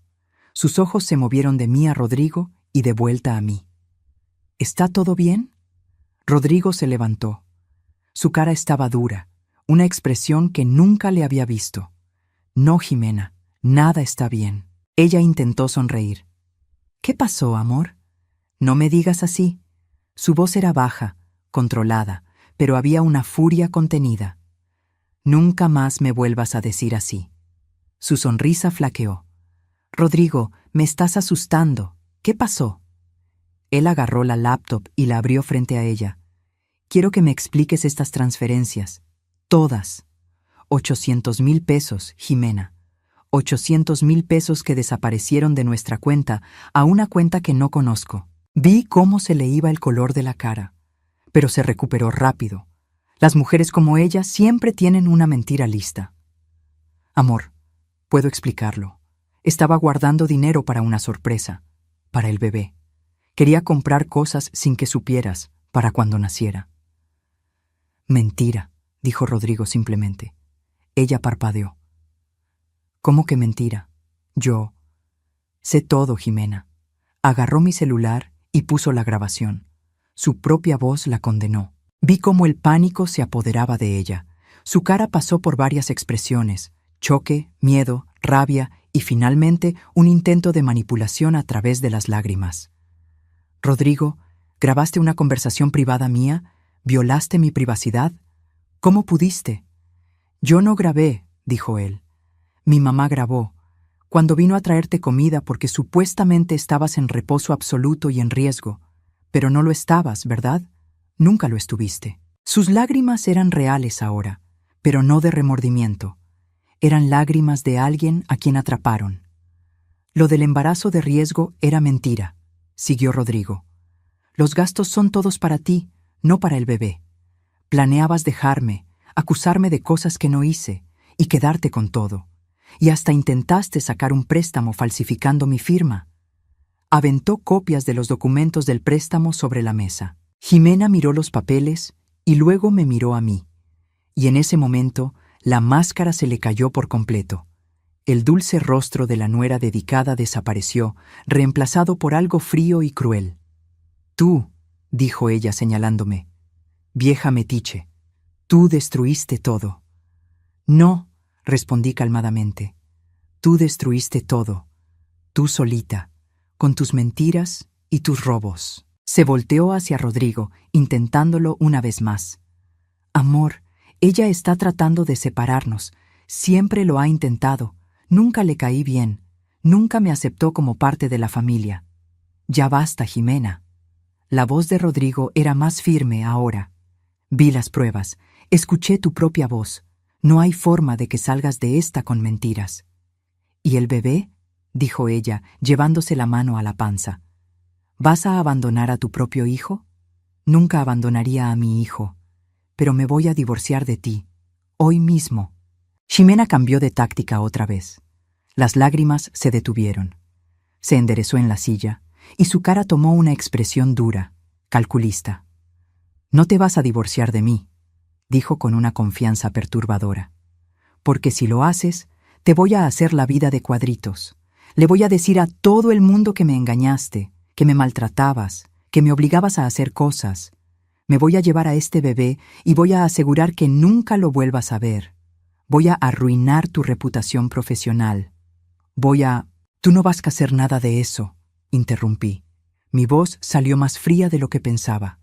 Sus ojos se movieron de mí a Rodrigo y de vuelta a mí. «¿Está todo bien?». Rodrigo se levantó. Su cara estaba dura, una expresión que nunca le había visto. «No, Jimena, nada está bien». Ella intentó sonreír. «¿Qué pasó, amor?». «No me digas así». Su voz era baja, controlada, pero había una furia contenida. «Nunca más me vuelvas a decir así». Su sonrisa flaqueó. «Rodrigo, me estás asustando. ¿Qué pasó?». Él agarró la laptop y la abrió frente a ella. «Quiero que me expliques estas transferencias. Todas. 800,000 pesos, Jimena. 800,000 pesos que desaparecieron de nuestra cuenta a una cuenta que no conozco». Vi cómo se le iba el color de la cara, pero se recuperó rápido. Las mujeres como ella siempre tienen una mentira lista. «Amor, puedo explicarlo. Estaba guardando dinero para una sorpresa, para el bebé. Quería comprar cosas sin que supieras, para cuando naciera». «Mentira», dijo Rodrigo simplemente. Ella parpadeó. «¿Cómo que mentira? Yo sé todo, Jimena». Agarró mi celular y puso la grabación. Su propia voz la condenó. Vi cómo el pánico se apoderaba de ella. Su cara pasó por varias expresiones: choque, miedo, rabia y finalmente un intento de manipulación a través de las lágrimas. Rodrigo, ¿grabaste una conversación privada mía? ¿Violaste mi privacidad? ¿Cómo pudiste? Yo no grabé, dijo él. Mi mamá grabó, cuando vino a traerte comida porque supuestamente estabas en reposo absoluto y en riesgo, pero no lo estabas, ¿verdad? Nunca lo estuviste. Sus lágrimas eran reales ahora, pero no de remordimiento. Eran lágrimas de alguien a quien atraparon. Lo del embarazo de riesgo era mentira, siguió Rodrigo. Los gastos son todos para ti, no para el bebé. Planeabas dejarme, acusarme de cosas que no hice y quedarte con todo. Y hasta intentaste sacar un préstamo falsificando mi firma. Aventó copias de los documentos del préstamo sobre la mesa. Jimena miró los papeles y luego me miró a mí. Y en ese momento, la máscara se le cayó por completo. El dulce rostro de la nuera dedicada desapareció, reemplazado por algo frío y cruel. Tú, dijo ella señalándome, vieja metiche, tú destruiste todo. No, respondí calmadamente. Tú destruiste todo, tú solita, con tus mentiras y tus robos. Se volteó hacia Rodrigo, intentándolo una vez más. Amor, ella está tratando de separarnos. Siempre lo ha intentado. Nunca le caí bien. Nunca me aceptó como parte de la familia. Ya basta, Jimena. La voz de Rodrigo era más firme ahora. Vi las pruebas. Escuché tu propia voz. No hay forma de que salgas de esta con mentiras. ¿Y el bebé? Dijo ella, llevándose la mano a la panza. ¿Vas a abandonar a tu propio hijo? Nunca abandonaría a mi hijo, pero me voy a divorciar de ti, hoy mismo. Ximena cambió de táctica otra vez. Las lágrimas se detuvieron. Se enderezó en la silla, y su cara tomó una expresión dura, calculista. No te vas a divorciar de mí, dijo con una confianza perturbadora. Porque si lo haces, te voy a hacer la vida de cuadritos. Le voy a decir a todo el mundo que me engañaste, que me maltratabas, que me obligabas a hacer cosas. Me voy a llevar a este bebé y voy a asegurar que nunca lo vuelvas a ver. Voy a arruinar tu reputación profesional. Tú no vas a hacer nada de eso, interrumpí. Mi voz salió más fría de lo que pensaba.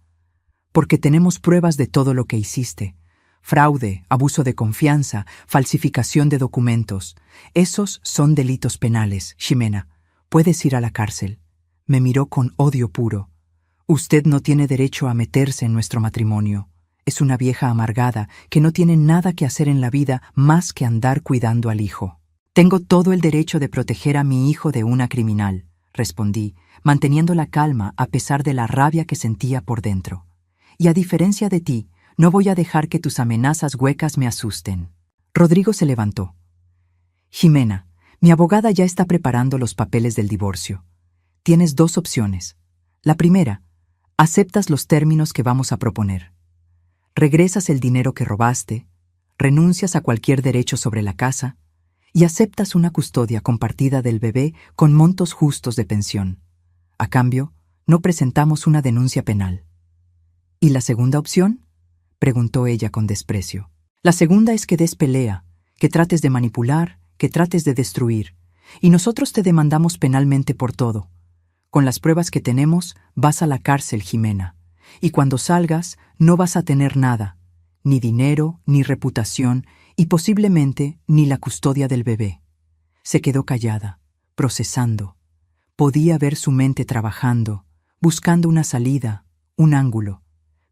Porque tenemos pruebas de todo lo que hiciste. Fraude, abuso de confianza, falsificación de documentos. Esos son delitos penales, Ximena. Puedes ir a la cárcel. Me miró con odio puro. Usted no tiene derecho a meterse en nuestro matrimonio. Es una vieja amargada que no tiene nada que hacer en la vida más que andar cuidando al hijo. Tengo todo el derecho de proteger a mi hijo de una criminal, respondí, manteniendo la calma a pesar de la rabia que sentía por dentro. Y a diferencia de ti, no voy a dejar que tus amenazas huecas me asusten. Rodrigo se levantó. Jimena, mi abogada ya está preparando los papeles del divorcio. Tienes dos opciones. La primera, aceptas los términos que vamos a proponer. Regresas el dinero que robaste, renuncias a cualquier derecho sobre la casa y aceptas una custodia compartida del bebé con montos justos de pensión. A cambio, no presentamos una denuncia penal. ¿Y la segunda opción?, preguntó ella con desprecio. La segunda es que des pelea, que trates de manipular, que trates de destruir, y nosotros te demandamos penalmente por todo. Con las pruebas que tenemos, vas a la cárcel, Jimena, y cuando salgas no vas a tener nada, ni dinero, ni reputación, y posiblemente ni la custodia del bebé. Se quedó callada, procesando. Podía ver su mente trabajando, buscando una salida, un ángulo,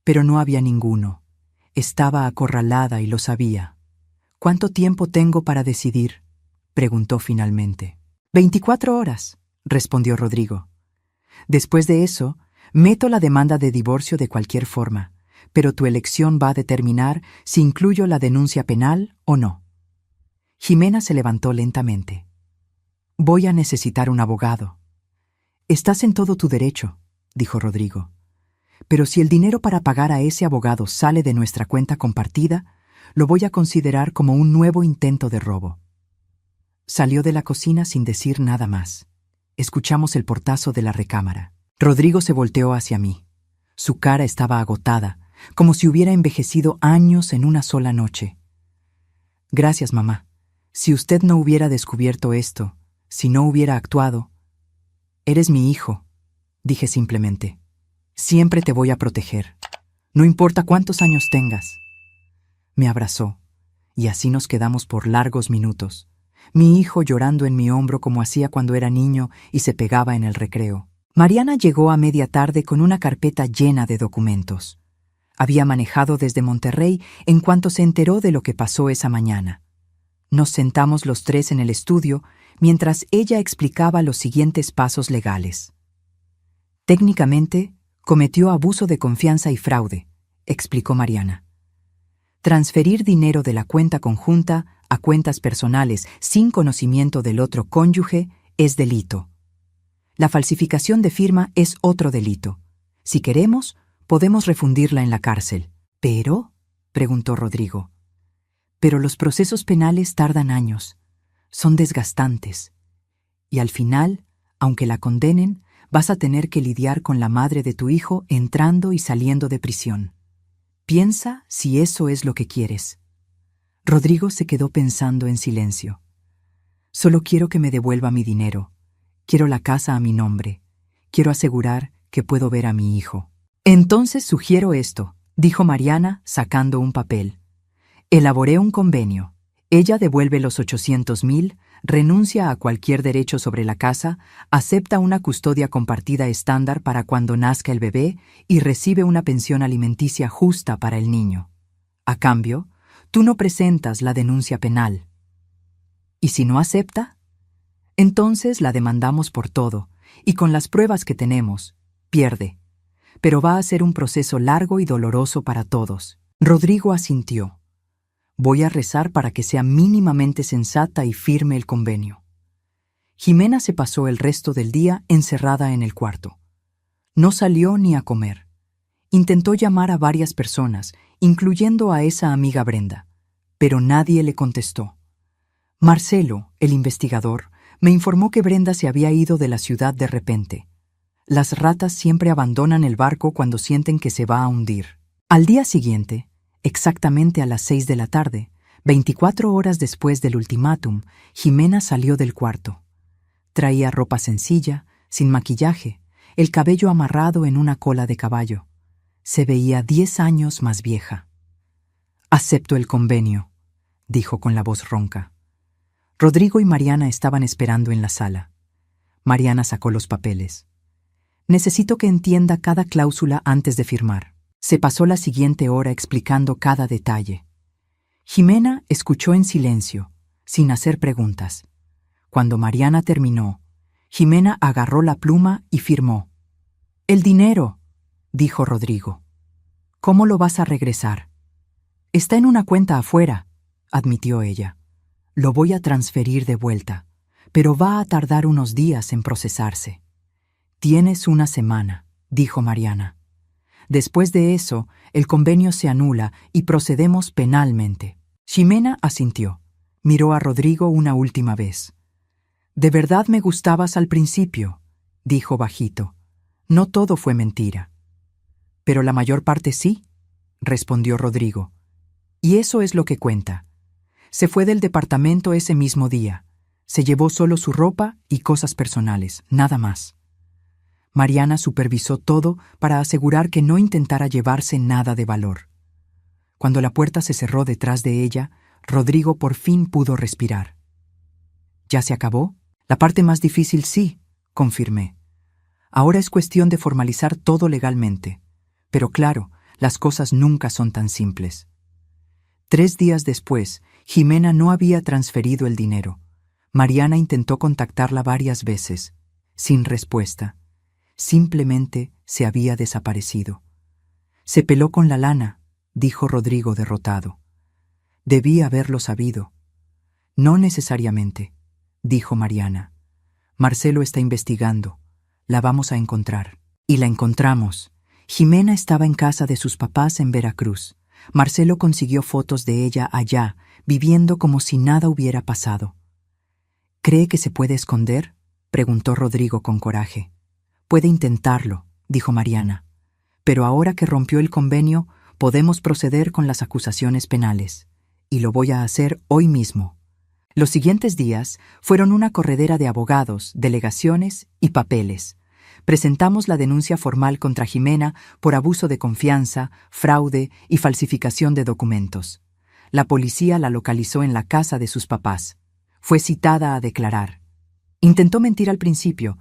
pero no había ninguno. Estaba acorralada y lo sabía. ¿Cuánto tiempo tengo para decidir?, preguntó finalmente. 24 horas, respondió Rodrigo. Después de eso, meto la demanda de divorcio de cualquier forma, pero tu elección va a determinar si incluyo la denuncia penal o no. Jimena se levantó lentamente. Voy a necesitar un abogado. Estás en todo tu derecho, dijo Rodrigo. Pero si el dinero para pagar a ese abogado sale de nuestra cuenta compartida, lo voy a considerar como un nuevo intento de robo. Salió de la cocina sin decir nada más. Escuchamos el portazo de la recámara. Rodrigo se volteó hacia mí. Su cara estaba agotada, como si hubiera envejecido años en una sola noche. Gracias, mamá. Si usted no hubiera descubierto esto, si no hubiera actuado... Eres mi hijo, dije simplemente. Siempre te voy a proteger. No importa cuántos años tengas. Me abrazó, y así nos quedamos por largos minutos. Mi hijo llorando en mi hombro como hacía cuando era niño y se pegaba en el recreo. Mariana llegó a media tarde con una carpeta llena de documentos. Había manejado desde Monterrey en cuanto se enteró de lo que pasó esa mañana. Nos sentamos los tres en el estudio mientras ella explicaba los siguientes pasos legales. Técnicamente, cometió abuso de confianza y fraude, explicó Mariana. Transferir dinero de la cuenta conjunta a cuentas personales sin conocimiento del otro cónyuge es delito. La falsificación de firma es otro delito. Si queremos, podemos refundirla en la cárcel. ¿Pero? Preguntó Rodrigo. Pero los procesos penales tardan años. Son desgastantes. Y al final, aunque la condenen, vas a tener que lidiar con la madre de tu hijo entrando y saliendo de prisión. Piensa si eso es lo que quieres. Rodrigo se quedó pensando en silencio. Solo quiero que me devuelva mi dinero. Quiero la casa a mi nombre. Quiero asegurar que puedo ver a mi hijo. Entonces sugiero esto, dijo Mariana, sacando un papel. Elaboré un convenio. Ella devuelve los 800,000, renuncia a cualquier derecho sobre la casa, acepta una custodia compartida estándar para cuando nazca el bebé y recibe una pensión alimenticia justa para el niño. A cambio, tú no presentas la denuncia penal. ¿Y si no acepta? Entonces la demandamos por todo, y con las pruebas que tenemos, pierde. Pero va a ser un proceso largo y doloroso para todos. Rodrigo asintió. Voy a rezar para que sea mínimamente sensata y firme el convenio. Jimena se pasó el resto del día encerrada en el cuarto. No salió ni a comer. Intentó llamar a varias personas, incluyendo a esa amiga Brenda, pero nadie le contestó. Marcelo, el investigador, me informó que Brenda se había ido de la ciudad de repente. Las ratas siempre abandonan el barco cuando sienten que se va a hundir. Al día siguiente, exactamente a las 6 de la tarde, 24 horas después del ultimátum, Jimena salió del cuarto. Traía ropa sencilla, sin maquillaje, el cabello amarrado en una cola de caballo. Se veía 10 años más vieja. «Acepto el convenio», dijo con la voz ronca. Rodrigo y Mariana estaban esperando en la sala. Mariana sacó los papeles. «Necesito que entienda cada cláusula antes de firmar». Se pasó la siguiente hora explicando cada detalle. Jimena escuchó en silencio, sin hacer preguntas. Cuando Mariana terminó, Jimena agarró la pluma y firmó. «El dinero», dijo Rodrigo. «¿Cómo lo vas a regresar?» «Está en una cuenta afuera», admitió ella. «Lo voy a transferir de vuelta, pero va a tardar unos días en procesarse». «Tienes una semana», dijo Mariana. Después de eso, el convenio se anula y procedemos penalmente. Jimena asintió. Miró a Rodrigo una última vez. «De verdad me gustabas al principio», dijo bajito. «No todo fue mentira». «Pero la mayor parte sí», respondió Rodrigo. «Y eso es lo que cuenta. Se fue del departamento ese mismo día. Se llevó solo su ropa y cosas personales, nada más». Mariana supervisó todo para asegurar que no intentara llevarse nada de valor. Cuando la puerta se cerró detrás de ella, Rodrigo por fin pudo respirar. «¿Ya se acabó?» «La parte más difícil sí», confirmé. «Ahora es cuestión de formalizar todo legalmente. Pero claro, las cosas nunca son tan simples». 3 días después, Jimena no había transferido el dinero. Mariana intentó contactarla varias veces, sin respuesta. Simplemente se había desaparecido. «Se peló con la lana», dijo Rodrigo derrotado. «Debí haberlo sabido». «No necesariamente», dijo Mariana. «Marcelo está investigando. La vamos a encontrar». Y la encontramos. Jimena estaba en casa de sus papás en Veracruz. Marcelo consiguió fotos de ella allá, viviendo como si nada hubiera pasado. «¿Cree que se puede esconder?», preguntó Rodrigo con coraje. «Puede intentarlo», dijo Mariana. «Pero ahora que rompió el convenio, podemos proceder con las acusaciones penales. Y lo voy a hacer hoy mismo. Los siguientes días fueron una corredera de abogados, delegaciones y papeles. Presentamos la denuncia formal contra Jimena por abuso de confianza, fraude y falsificación de documentos. La policía la localizó en la casa de sus papás. Fue citada a declarar. Intentó mentir al principio,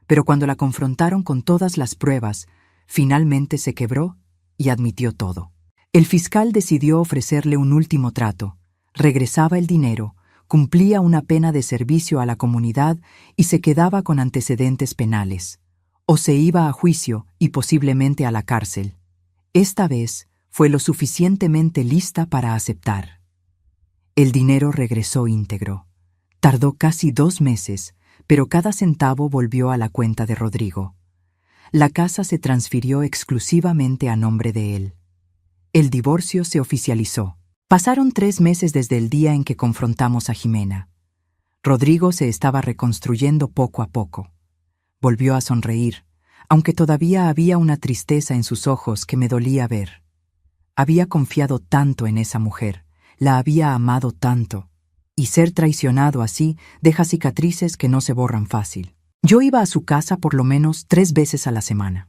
pero cuando la confrontaron con todas las pruebas, finalmente se quebró y admitió todo. El fiscal decidió ofrecerle un último trato. Regresaba el dinero, cumplía una pena de servicio a la comunidad y se quedaba con antecedentes penales. O se iba a juicio y posiblemente a la cárcel. Esta vez fue lo suficientemente lista para aceptar. El dinero regresó íntegro. Tardó casi 2 meses, pero cada centavo volvió a la cuenta de Rodrigo. La casa se transfirió exclusivamente a nombre de él. El divorcio se oficializó. Pasaron 3 meses desde el día en que confrontamos a Jimena. Rodrigo se estaba reconstruyendo poco a poco. Volvió a sonreír, aunque todavía había una tristeza en sus ojos que me dolía ver. Había confiado tanto en esa mujer, la había amado tanto, y ser traicionado así deja cicatrices que no se borran fácil. Yo iba a su casa por lo menos 3 veces a la semana.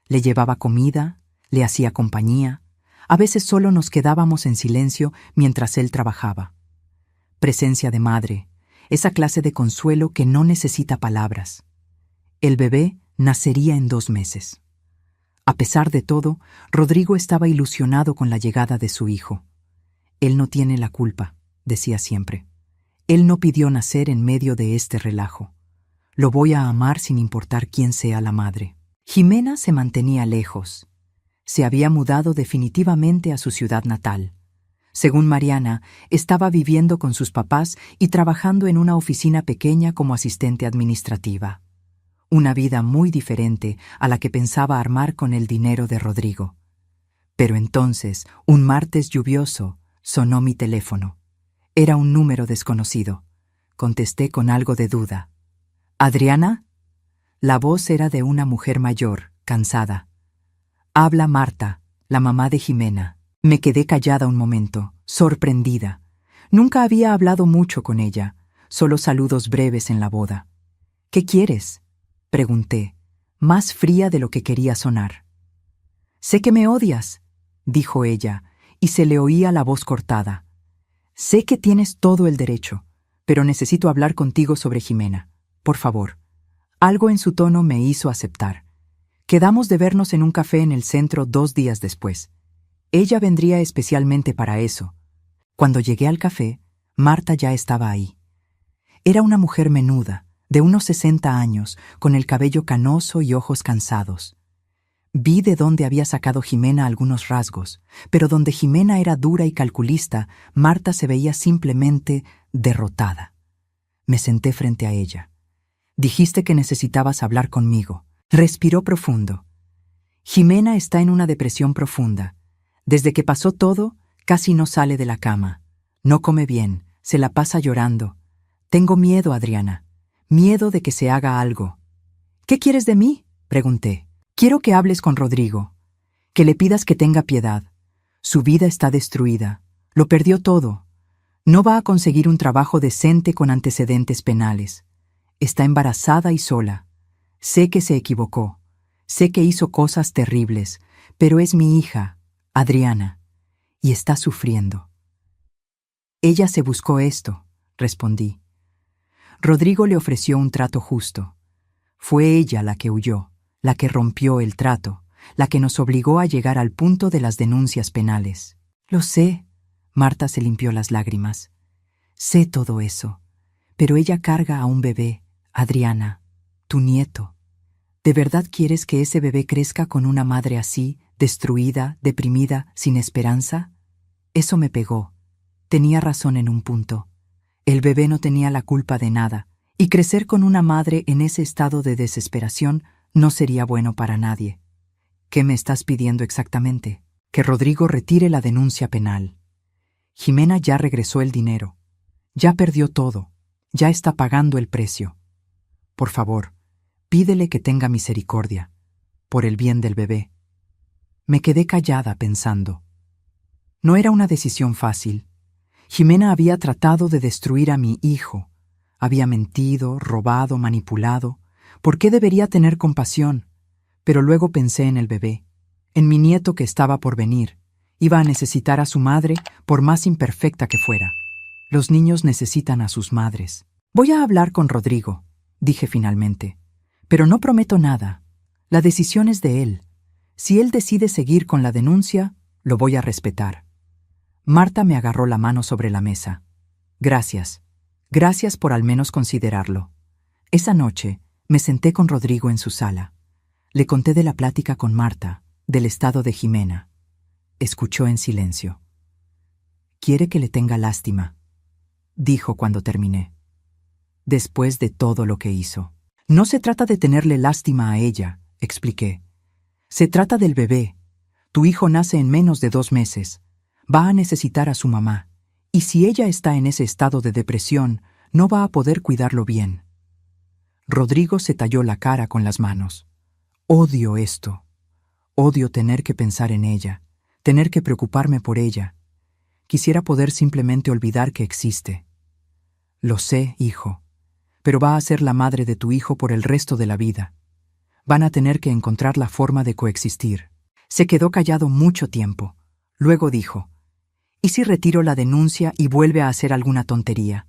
Le llevaba comida, le hacía compañía, a veces solo nos quedábamos en silencio mientras él trabajaba. Presencia de madre, esa clase de consuelo que no necesita palabras. El bebé nacería en 2 meses. A pesar de todo, Rodrigo estaba ilusionado con la llegada de su hijo. Él no tiene la culpa, decía siempre. Él no pidió nacer en medio de este relajo. Lo voy a amar sin importar quién sea la madre. Jimena se mantenía lejos. Se había mudado definitivamente a su ciudad natal. Según Mariana, estaba viviendo con sus papás y trabajando en una oficina pequeña como asistente administrativa. Una vida muy diferente a la que pensaba armar con el dinero de Rodrigo. Pero entonces, un martes lluvioso, sonó mi teléfono. Era un número desconocido. Contesté con algo de duda. ¿Adriana? La voz era de una mujer mayor, cansada. Habla Marta, la mamá de Jimena. Me quedé callada un momento, sorprendida. Nunca había hablado mucho con ella, solo saludos breves en la boda. ¿Qué quieres?, pregunté, más fría de lo que quería sonar. Sé que me odias, dijo ella, y se le oía la voz cortada. Sé que tienes todo el derecho, pero necesito hablar contigo sobre Jimena. Por favor. Algo en su tono me hizo aceptar. Quedamos de vernos en un café en el centro 2 días después. Ella vendría especialmente para eso. Cuando llegué al café, Marta ya estaba ahí. Era una mujer menuda, de unos 60 años, con el cabello canoso y ojos cansados. Vi de dónde había sacado Jimena algunos rasgos, pero donde Jimena era dura y calculista, Marta se veía simplemente derrotada. Me senté frente a ella. Dijiste que necesitabas hablar conmigo. Respiró profundo. Jimena está en una depresión profunda. Desde que pasó todo, casi no sale de la cama. No come bien, se la pasa llorando. Tengo miedo, Adriana. Miedo de que se haga algo. ¿Qué quieres de mí?, pregunté. Quiero que hables con Rodrigo, que le pidas que tenga piedad. Su vida está destruida. Lo perdió todo. No va a conseguir un trabajo decente con antecedentes penales. Está embarazada y sola. Sé que se equivocó. Sé que hizo cosas terribles, pero es mi hija, Adriana, y está sufriendo. Ella se buscó esto, respondí. Rodrigo le ofreció un trato justo. Fue ella la que huyó, la que rompió el trato, la que nos obligó a llegar al punto de las denuncias penales. Lo sé, Marta se limpió las lágrimas. Sé todo eso, pero ella carga a un bebé, Adriana, tu nieto. ¿De verdad quieres que ese bebé crezca con una madre así, destruida, deprimida, sin esperanza? Eso me pegó. Tenía razón en un punto. El bebé no tenía la culpa de nada, y crecer con una madre en ese estado de desesperación no sería bueno para nadie. ¿Qué me estás pidiendo exactamente? Que Rodrigo retire la denuncia penal. Jimena ya regresó el dinero. Ya perdió todo. Ya está pagando el precio. Por favor, pídele que tenga misericordia, por el bien del bebé. Me quedé callada pensando. No era una decisión fácil. Jimena había tratado de destruir a mi hijo. Había mentido, robado, manipulado. ¿Por qué debería tener compasión? Pero luego pensé en el bebé, en mi nieto que estaba por venir. Iba a necesitar a su madre, por más imperfecta que fuera. Los niños necesitan a sus madres. Voy a hablar con Rodrigo, dije finalmente. Pero no prometo nada. La decisión es de él. Si él decide seguir con la denuncia, lo voy a respetar. Marta me agarró la mano sobre la mesa. Gracias. Gracias por al menos considerarlo. Esa noche me senté con Rodrigo en su sala. Le conté de la plática con Marta, del estado de Jimena. Escuchó en silencio. «Quiere que le tenga lástima», dijo cuando terminé. «Después de todo lo que hizo. No se trata de tenerle lástima a ella», expliqué. «Se trata del bebé. Tu hijo nace en menos de 2 meses. Va a necesitar a su mamá. Y si ella está en ese estado de depresión, no va a poder cuidarlo bien». Rodrigo se talló la cara con las manos. «Odio esto. Odio tener que pensar en ella, tener que preocuparme por ella. Quisiera poder simplemente olvidar que existe». «Lo sé, hijo, pero va a ser la madre de tu hijo por el resto de la vida. Van a tener que encontrar la forma de coexistir». Se quedó callado mucho tiempo. Luego dijo, «¿Y si retiro la denuncia y vuelve a hacer alguna tontería?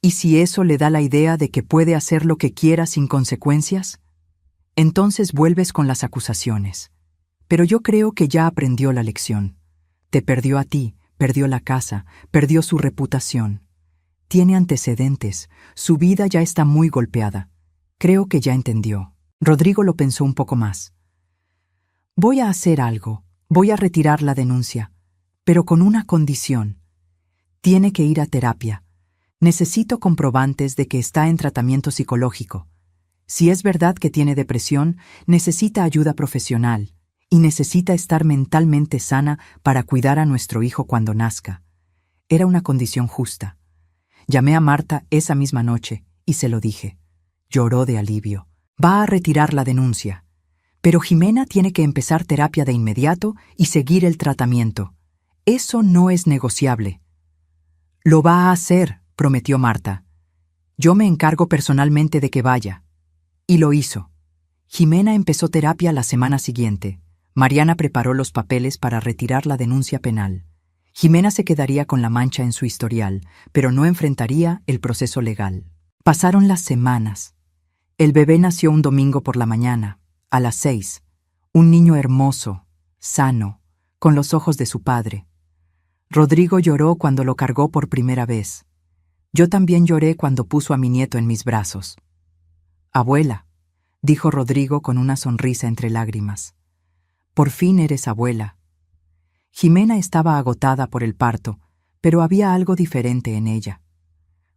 ¿Y si eso le da la idea de que puede hacer lo que quiera sin consecuencias? Entonces vuelves con las acusaciones. Pero yo creo que ya aprendió la lección. Te perdió a ti, perdió la casa, perdió su reputación. Tiene antecedentes, su vida ya está muy golpeada. Creo que ya entendió». Rodrigo lo pensó un poco más. «Voy a hacer algo, voy a retirar la denuncia, pero con una condición. Tiene que ir a terapia. Necesito comprobantes de que está en tratamiento psicológico. Si es verdad que tiene depresión, necesita ayuda profesional y necesita estar mentalmente sana para cuidar a nuestro hijo cuando nazca». Era una condición justa. Llamé a Marta esa misma noche y se lo dije. Lloró de alivio. «Va a retirar la denuncia. Pero Jimena tiene que empezar terapia de inmediato y seguir el tratamiento. Eso no es negociable». «Lo va a hacer», prometió Marta. «Yo me encargo personalmente de que vaya». Y lo hizo. Jimena empezó terapia la semana siguiente. Mariana preparó los papeles para retirar la denuncia penal. Jimena se quedaría con la mancha en su historial, pero no enfrentaría el proceso legal. Pasaron las semanas. El bebé nació un domingo por la mañana, a las 6. Un niño hermoso, sano, con los ojos de su padre. Rodrigo lloró cuando lo cargó por primera vez. Yo también lloré cuando puso a mi nieto en mis brazos. «Abuela», dijo Rodrigo con una sonrisa entre lágrimas. «Por fin eres abuela». Jimena estaba agotada por el parto, pero había algo diferente en ella.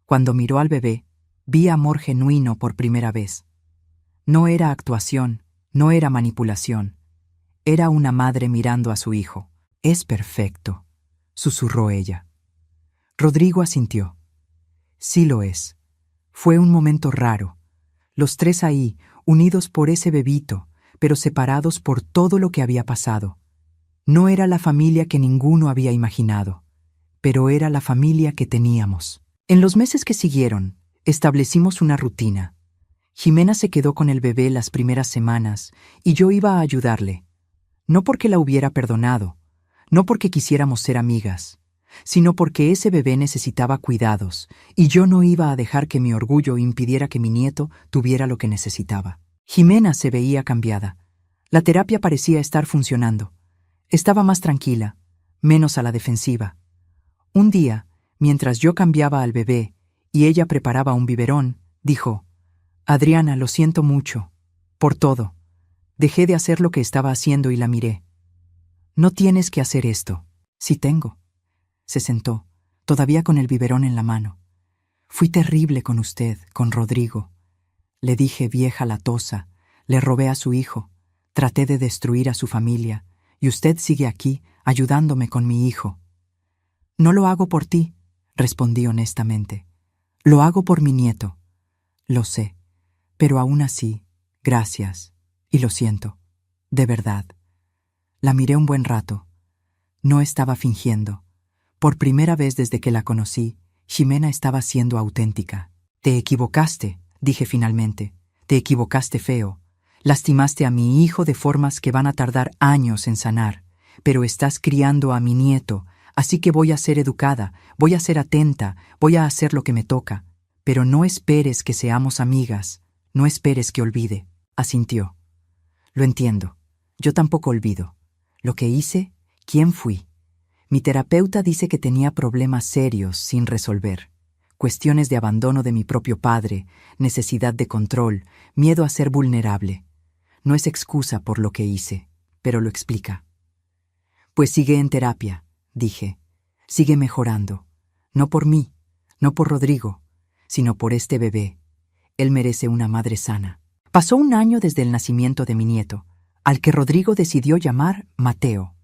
Cuando miró al bebé, vi amor genuino por primera vez. No era actuación, no era manipulación. Era una madre mirando a su hijo. «Es perfecto», susurró ella. Rodrigo asintió. «Sí lo es. Fue un momento raro. Los 3 ahí, unidos por ese bebito, pero separados por todo lo que había pasado. No era la familia que ninguno había imaginado, pero era la familia que teníamos». En los meses que siguieron, establecimos una rutina. Jimena se quedó con el bebé las primeras semanas y yo iba a ayudarle. No porque la hubiera perdonado, no porque quisiéramos ser amigas, sino porque ese bebé necesitaba cuidados y yo no iba a dejar que mi orgullo impidiera que mi nieto tuviera lo que necesitaba. Jimena se veía cambiada. La terapia parecía estar funcionando. Estaba más tranquila, menos a la defensiva. Un día, mientras yo cambiaba al bebé y ella preparaba un biberón, dijo: «Adriana, lo siento mucho. Por todo. Dejé de hacer lo que estaba haciendo y la miré». «No tienes que hacer esto». «Sí tengo». Se sentó, todavía con el biberón en la mano. «Fui terrible con usted, con Rodrigo. Le dije vieja latosa, le robé a su hijo, traté de destruir a su familia, y usted sigue aquí, ayudándome con mi hijo». «No lo hago por ti», respondí honestamente. «Lo hago por mi nieto». «Lo sé, pero aún así, gracias, y lo siento, de verdad». La miré un buen rato. No estaba fingiendo. Por primera vez desde que la conocí, Ximena estaba siendo auténtica. Te equivocaste, dije finalmente. Te equivocaste feo. Lastimaste a mi hijo de formas que van a tardar años en sanar, pero estás criando a mi nieto, así que voy a ser educada, voy a ser atenta, voy a hacer lo que me toca. Pero no esperes que seamos amigas, no esperes que olvide. Asintió. Lo entiendo. Yo tampoco olvido. Lo que hice, ¿quién fui? Mi terapeuta dice que tenía problemas serios sin resolver. Cuestiones de abandono de mi propio padre, necesidad de control, miedo a ser vulnerable. No es excusa por lo que hice, pero lo explica. Pues sigue en terapia, dije. Sigue mejorando. No por mí, no por Rodrigo, sino por este bebé. Él merece una madre sana. Pasó un año desde el nacimiento de mi nieto, al que Rodrigo decidió llamar Mateo.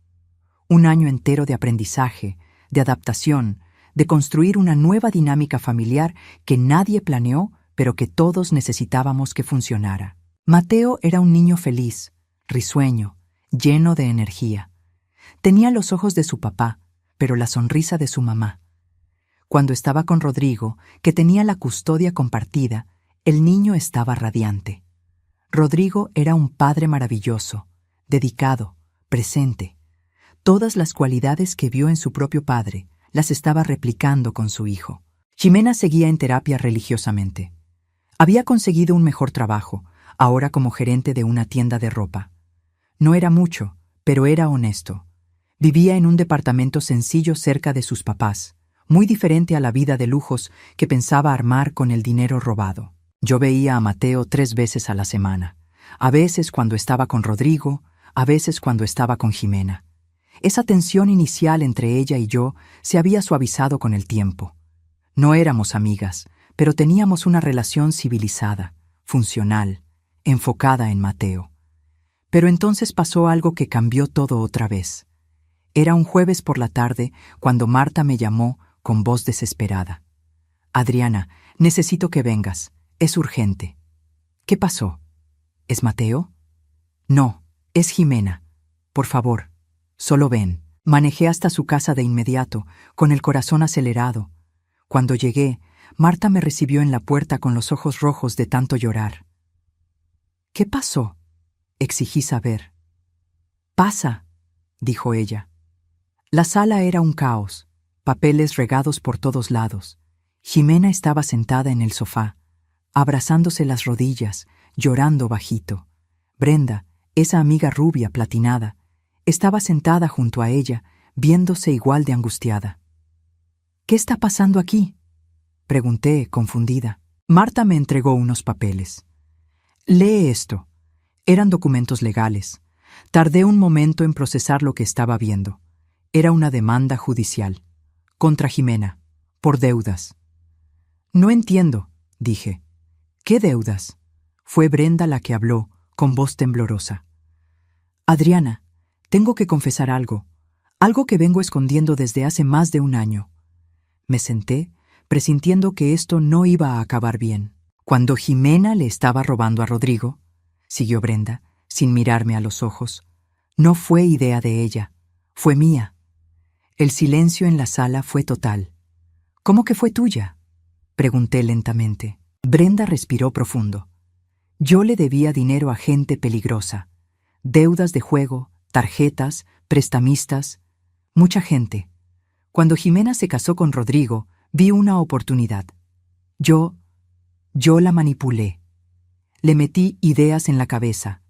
Un año entero de aprendizaje, de adaptación, de construir una nueva dinámica familiar que nadie planeó, pero que todos necesitábamos que funcionara. Mateo era un niño feliz, risueño, lleno de energía. Tenía los ojos de su papá, pero la sonrisa de su mamá. Cuando estaba con Rodrigo, que tenía la custodia compartida, el niño estaba radiante. Rodrigo era un padre maravilloso, dedicado, presente. Todas las cualidades que vio en su propio padre las estaba replicando con su hijo. Ximena seguía en terapia religiosamente. Había conseguido un mejor trabajo, ahora como gerente de una tienda de ropa. No era mucho, pero era honesto. Vivía en un departamento sencillo cerca de sus papás, muy diferente a la vida de lujos que pensaba armar con el dinero robado. Yo veía a Mateo 3 veces a la semana, a veces cuando estaba con Rodrigo, a veces cuando estaba con Ximena. Esa tensión inicial entre ella y yo se había suavizado con el tiempo. No éramos amigas, pero teníamos una relación civilizada, funcional, enfocada en Mateo. Pero entonces pasó algo que cambió todo otra vez. Era un jueves por la tarde cuando Marta me llamó con voz desesperada. «Adriana, necesito que vengas. Es urgente». «¿Qué pasó? ¿Es Mateo?» «No, es Ximena. Por favor, solo ven». Manejé hasta su casa de inmediato, con el corazón acelerado. Cuando llegué, Marta me recibió en la puerta con los ojos rojos de tanto llorar. «¿Qué pasó?», exigí saber. «Pasa», dijo ella. La sala era un caos, papeles regados por todos lados. Ximena estaba sentada en el sofá, abrazándose las rodillas, llorando bajito. Brenda, esa amiga rubia platinada, estaba sentada junto a ella, viéndose igual de angustiada. «¿Qué está pasando aquí?», pregunté, confundida. Marta me entregó unos papeles. «Lee esto». Eran documentos legales. Tardé un momento en procesar lo que estaba viendo. Era una demanda judicial. Contra Ximena. Por deudas. «No entiendo», dije. «¿Qué deudas?». Fue Brenda la que habló, con voz temblorosa. «Adriana, tengo que confesar algo. Algo que vengo escondiendo desde hace más de un año». Me senté, presintiendo que esto no iba a acabar bien. «Cuando Ximena le estaba robando a Rodrigo», siguió Brenda, sin mirarme a los ojos, «no fue idea de ella, fue mía». El silencio en la sala fue total. «¿Cómo que fue tuya?», pregunté lentamente. Brenda respiró profundo. «Yo le debía dinero a gente peligrosa. Deudas de juego, tarjetas, prestamistas, mucha gente. Cuando Ximena se casó con Rodrigo, vi una oportunidad. Yo la manipulé. Le metí ideas en la cabeza.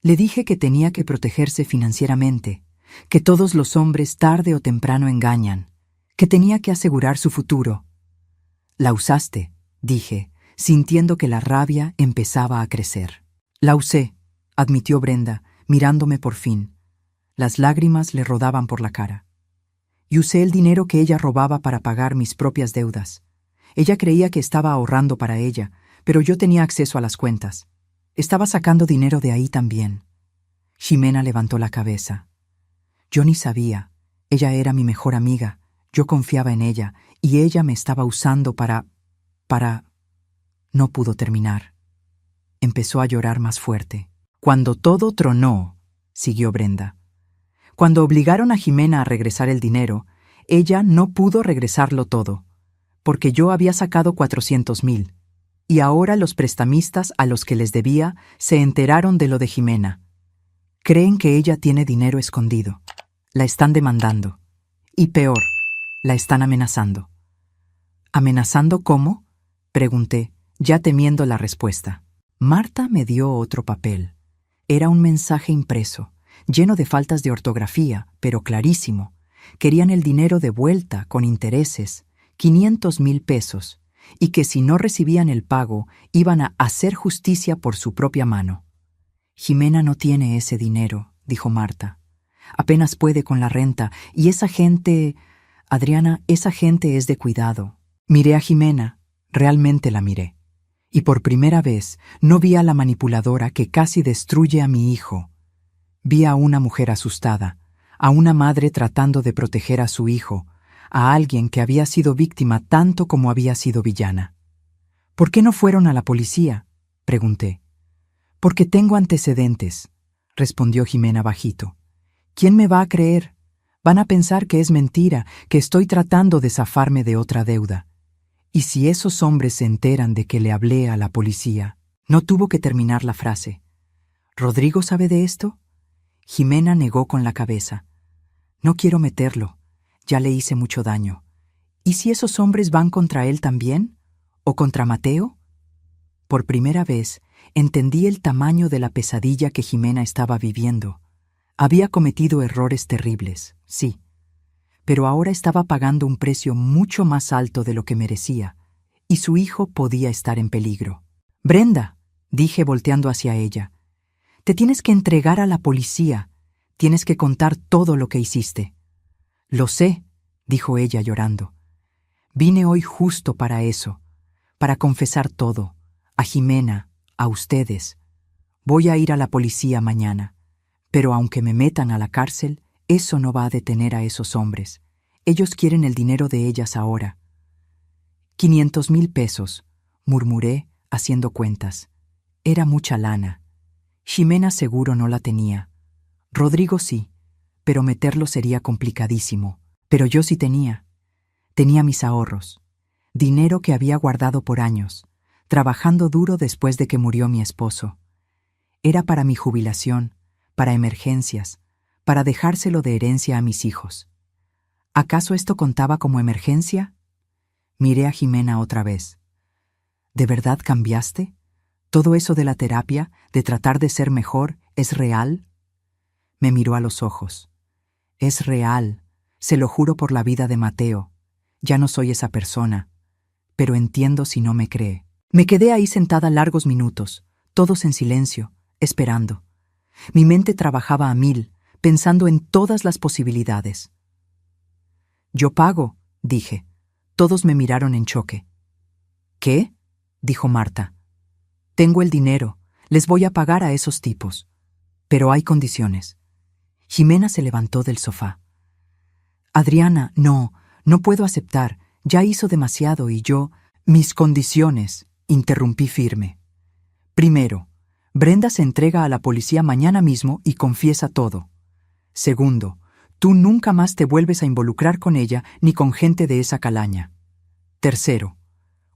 Le dije que tenía que protegerse financieramente, que todos los hombres tarde o temprano engañan, que tenía que asegurar su futuro. «La usaste», dije, sintiendo que la rabia empezaba a crecer. «La usé», admitió Brenda, mirándome por fin. Las lágrimas le rodaban por la cara. «Y usé el dinero que ella robaba para pagar mis propias deudas. Ella creía que estaba ahorrando para ella, pero yo tenía acceso a las cuentas. Estaba sacando dinero de ahí también». Ximena levantó la cabeza. «Yo ni sabía. Ella era mi mejor amiga. Yo confiaba en ella, y ella me estaba usando para... No pudo terminar. Empezó a llorar más fuerte. «Cuando todo tronó», siguió Brenda. «Cuando obligaron a Ximena a regresar el dinero, ella no pudo regresarlo todo, porque yo había sacado 400,000, y ahora los prestamistas a los que les debía se enteraron de lo de Jimena. Creen que ella tiene dinero escondido. La están demandando. Y peor, la están amenazando. ¿Amenazando cómo?, pregunté, ya temiendo la respuesta. Marta me dio otro papel. Era un mensaje impreso, lleno de faltas de ortografía, pero clarísimo. Querían el dinero de vuelta, con intereses, 500,000 pesos, y que si no recibían el pago, iban a hacer justicia por su propia mano. Jimena no tiene ese dinero, dijo Marta. Apenas puede con la renta, y esa gente... Adriana, esa gente es de cuidado. Miré a Jimena, realmente la miré. Y por primera vez no vi a la manipuladora que casi destruye a mi hijo. Vi a una mujer asustada, a una madre tratando de proteger a su hijo, a alguien que había sido víctima tanto como había sido villana. ¿Por qué no fueron a la policía?, pregunté. Porque tengo antecedentes, respondió Jimena bajito. ¿Quién me va a creer? Van a pensar que es mentira, que estoy tratando de zafarme de otra deuda. Y si esos hombres se enteran de que le hablé a la policía... No tuvo que terminar la frase. ¿Rodrigo sabe de esto? Jimena negó con la cabeza. No quiero meterlo. Ya le hice mucho daño. ¿Y si esos hombres van contra él también? ¿O contra Mateo? Por primera vez, entendí el tamaño de la pesadilla que Jimena estaba viviendo. Había cometido errores terribles, sí, pero ahora estaba pagando un precio mucho más alto de lo que merecía, y su hijo podía estar en peligro. «Brenda», dije volteando hacia ella, «te tienes que entregar a la policía, tienes que contar todo lo que hiciste». «Lo sé», dijo ella llorando. «Vine hoy justo para eso, para confesar todo, a Jimena, a ustedes. Voy a ir a la policía mañana, pero aunque me metan a la cárcel, eso no va a detener a esos hombres. Ellos quieren el dinero de ellas ahora». 500,000 pesos, murmuré, haciendo cuentas. Era mucha lana. Jimena seguro no la tenía. Rodrigo sí, pero meterlo sería complicadísimo. Pero yo sí tenía. Tenía mis ahorros. Dinero que había guardado por años, trabajando duro después de que murió mi esposo. Era para mi jubilación, para emergencias, para dejárselo de herencia a mis hijos. ¿Acaso esto contaba como emergencia? Miré a Jimena otra vez. ¿De verdad cambiaste? ¿Todo eso de la terapia, de tratar de ser mejor, es real? Me miró a los ojos. Es real, se lo juro por la vida de Mateo. Ya no soy esa persona, pero entiendo si no me cree. Me quedé ahí sentada largos minutos, todos en silencio, esperando. Mi mente trabajaba a 1000, pensando en todas las posibilidades. «Yo pago», dije. Todos me miraron en choque. «¿Qué?», dijo Marta. «Tengo el dinero, les voy a pagar a esos tipos. Pero hay condiciones». Jimena se levantó del sofá. «Adriana, no puedo aceptar, ya hizo demasiado y yo...» «Mis condiciones», interrumpí firme. «Primero, Brenda se entrega a la policía mañana mismo y confiesa todo. Segundo, tú nunca más te vuelves a involucrar con ella ni con gente de esa calaña. Tercero,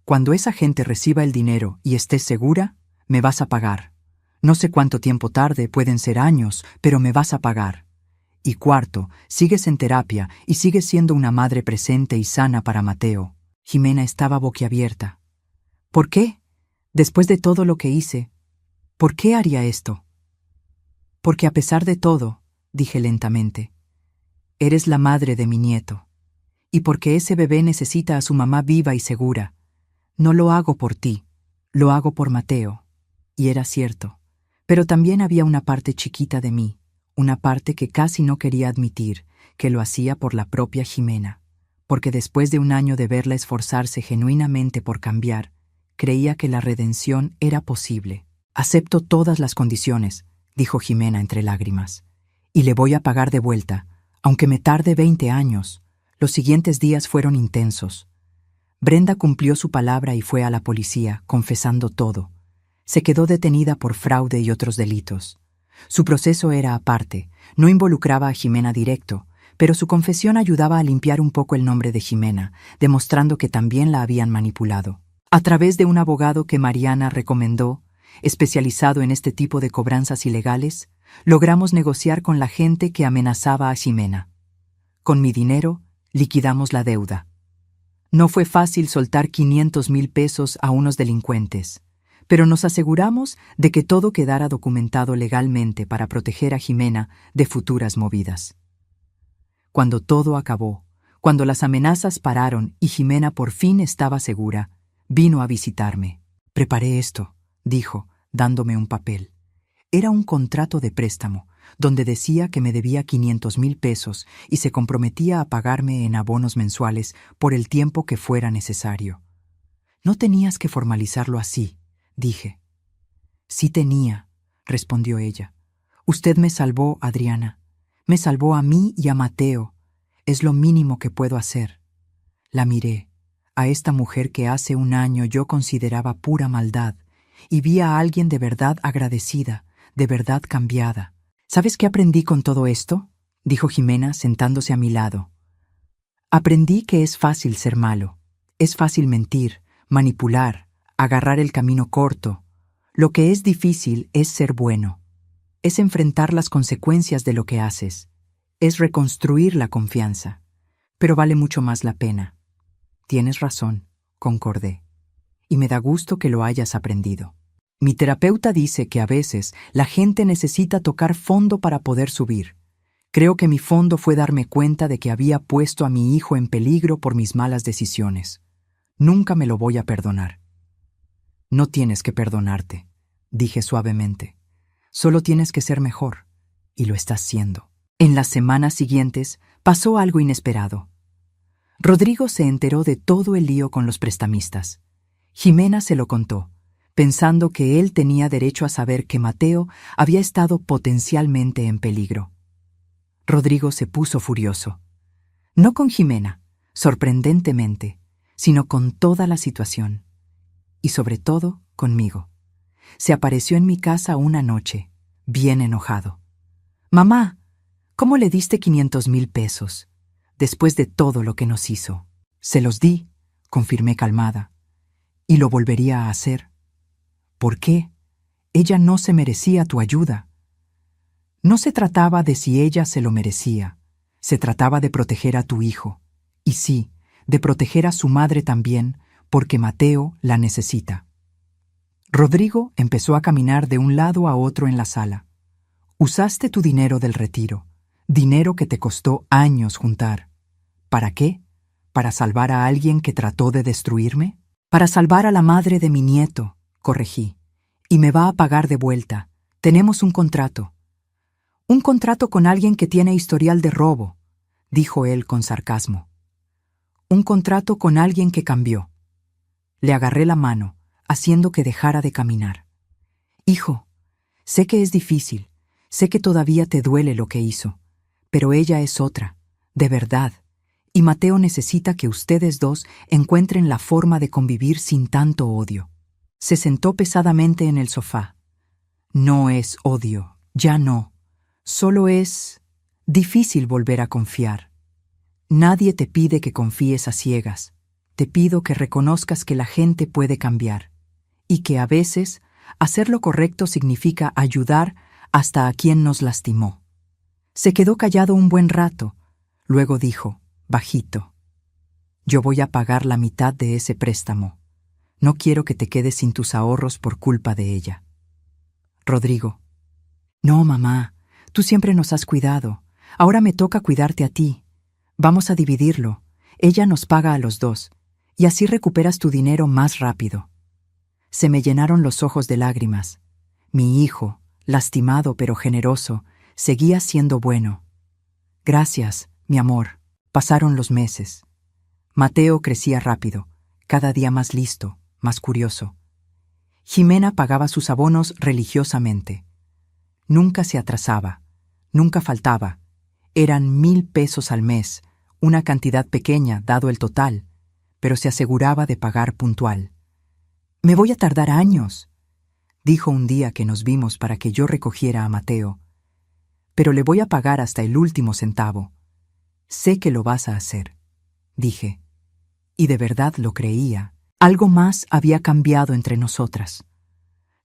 cuando esa gente reciba el dinero y estés segura, me vas a pagar. No sé cuánto tiempo tarde, pueden ser años, pero me vas a pagar. Y cuarto, sigues en terapia y sigues siendo una madre presente y sana para Mateo». Jimena estaba boquiabierta. «¿Por qué? Después de todo lo que hice, ¿por qué haría esto?» «Porque a pesar de todo», dije lentamente, «eres la madre de mi nieto. Y porque ese bebé necesita a su mamá viva y segura. No lo hago por ti, lo hago por Mateo». Y era cierto. Pero también había una parte chiquita de mí, una parte que casi no quería admitir, que lo hacía por la propia Jimena. Porque después de un año de verla esforzarse genuinamente por cambiar, creía que la redención era posible. «Acepto todas las condiciones», dijo Jimena entre lágrimas. «Y le voy a pagar de vuelta, aunque me tarde 20 años. Los siguientes días fueron intensos. Brenda cumplió su palabra y fue a la policía, confesando todo. Se quedó detenida por fraude y otros delitos. Su proceso era aparte, no involucraba a Jimena directo, pero su confesión ayudaba a limpiar un poco el nombre de Jimena, demostrando que también la habían manipulado. A través de un abogado que Mariana recomendó, especializado en este tipo de cobranzas ilegales, logramos negociar con la gente que amenazaba a Jimena. Con mi dinero, liquidamos la deuda. No fue fácil soltar 500,000 pesos a unos delincuentes, pero nos aseguramos de que todo quedara documentado legalmente para proteger a Jimena de futuras movidas. Cuando todo acabó, cuando las amenazas pararon y Jimena por fin estaba segura, vino a visitarme. «Preparé esto», dijo, dándome un papel. Era un contrato de préstamo, donde decía que me debía 500,000 pesos y se comprometía a pagarme en abonos mensuales por el tiempo que fuera necesario. «No tenías que formalizarlo así», dije. «Sí tenía», respondió ella. «Usted me salvó, Adriana. Me salvó a mí y a Mateo. Es lo mínimo que puedo hacer». La miré, a esta mujer que hace un año yo consideraba pura maldad, y vi a alguien de verdad agradecida, de verdad cambiada. «¿Sabes qué aprendí con todo esto?», dijo Jimena sentándose a mi lado. «Aprendí que es fácil ser malo. Es fácil mentir, manipular, agarrar el camino corto. Lo que es difícil es ser bueno. Es enfrentar las consecuencias de lo que haces. Es reconstruir la confianza. Pero vale mucho más la pena». «Tienes razón», concordé. «Y me da gusto que lo hayas aprendido. Mi terapeuta dice que a veces la gente necesita tocar fondo para poder subir. Creo que mi fondo fue darme cuenta de que había puesto a mi hijo en peligro por mis malas decisiones. Nunca me lo voy a perdonar». «No tienes que perdonarte», dije suavemente. «Solo tienes que ser mejor, y lo estás siendo». En las semanas siguientes pasó algo inesperado. Rodrigo se enteró de todo el lío con los prestamistas. Jimena se lo contó, pensando que él tenía derecho a saber que Mateo había estado potencialmente en peligro. Rodrigo se puso furioso. No con Jimena, sorprendentemente, sino con toda la situación. Y sobre todo conmigo. Se apareció en mi casa una noche, bien enojado. «Mamá, ¿cómo le diste 500,000 pesos? Después de todo lo que nos hizo». «Se los di», confirmé calmada. «Y lo volvería a hacer». «¿Por qué? Ella no se merecía tu ayuda». No se trataba de si ella se lo merecía. Se trataba de proteger a tu hijo. Y sí, de proteger a su madre también, porque Mateo la necesita. Rodrigo empezó a caminar de un lado a otro en la sala. «Usaste tu dinero del retiro, dinero que te costó años juntar. ¿Para qué? ¿Para salvar a alguien que trató de destruirme?» «Para salvar a la madre de mi nieto», corregí. «Y me va a pagar de vuelta. Tenemos un contrato». «Un contrato con alguien que tiene historial de robo», dijo él con sarcasmo. «Un contrato con alguien que cambió». Le agarré la mano, haciendo que dejara de caminar. «Hijo, sé que es difícil, sé que todavía te duele lo que hizo, pero ella es otra, de verdad, y Mateo necesita que ustedes dos encuentren la forma de convivir sin tanto odio». Se sentó pesadamente en el sofá. «No es odio, ya no. Solo es difícil volver a confiar. Nadie te pide que confíes a ciegas. Te pido que reconozcas que la gente puede cambiar y que a veces hacer lo correcto significa ayudar hasta a quien nos lastimó». Se quedó callado un buen rato. Luego dijo, bajito: «Yo voy a pagar la mitad de ese préstamo. No quiero que te quedes sin tus ahorros por culpa de ella». Rodrigo: «No, mamá, tú siempre nos has cuidado. Ahora me toca cuidarte a ti. Vamos a dividirlo. Ella nos paga a los dos, y así recuperas tu dinero más rápido». Se me llenaron los ojos de lágrimas. Mi hijo, lastimado pero generoso, seguía siendo bueno. «Gracias, mi amor». Pasaron los meses. Mateo crecía rápido, cada día más listo, más curioso. Jimena pagaba sus abonos religiosamente. Nunca se atrasaba, nunca faltaba. Eran 1,000 pesos al mes, una cantidad pequeña dado el total, pero se aseguraba de pagar puntual. «Me voy a tardar años», dijo un día que nos vimos para que yo recogiera a Mateo. «Pero le voy a pagar hasta el último centavo». Sé que lo vas a hacer, dije. Y de verdad lo creía. Algo más había cambiado entre nosotras.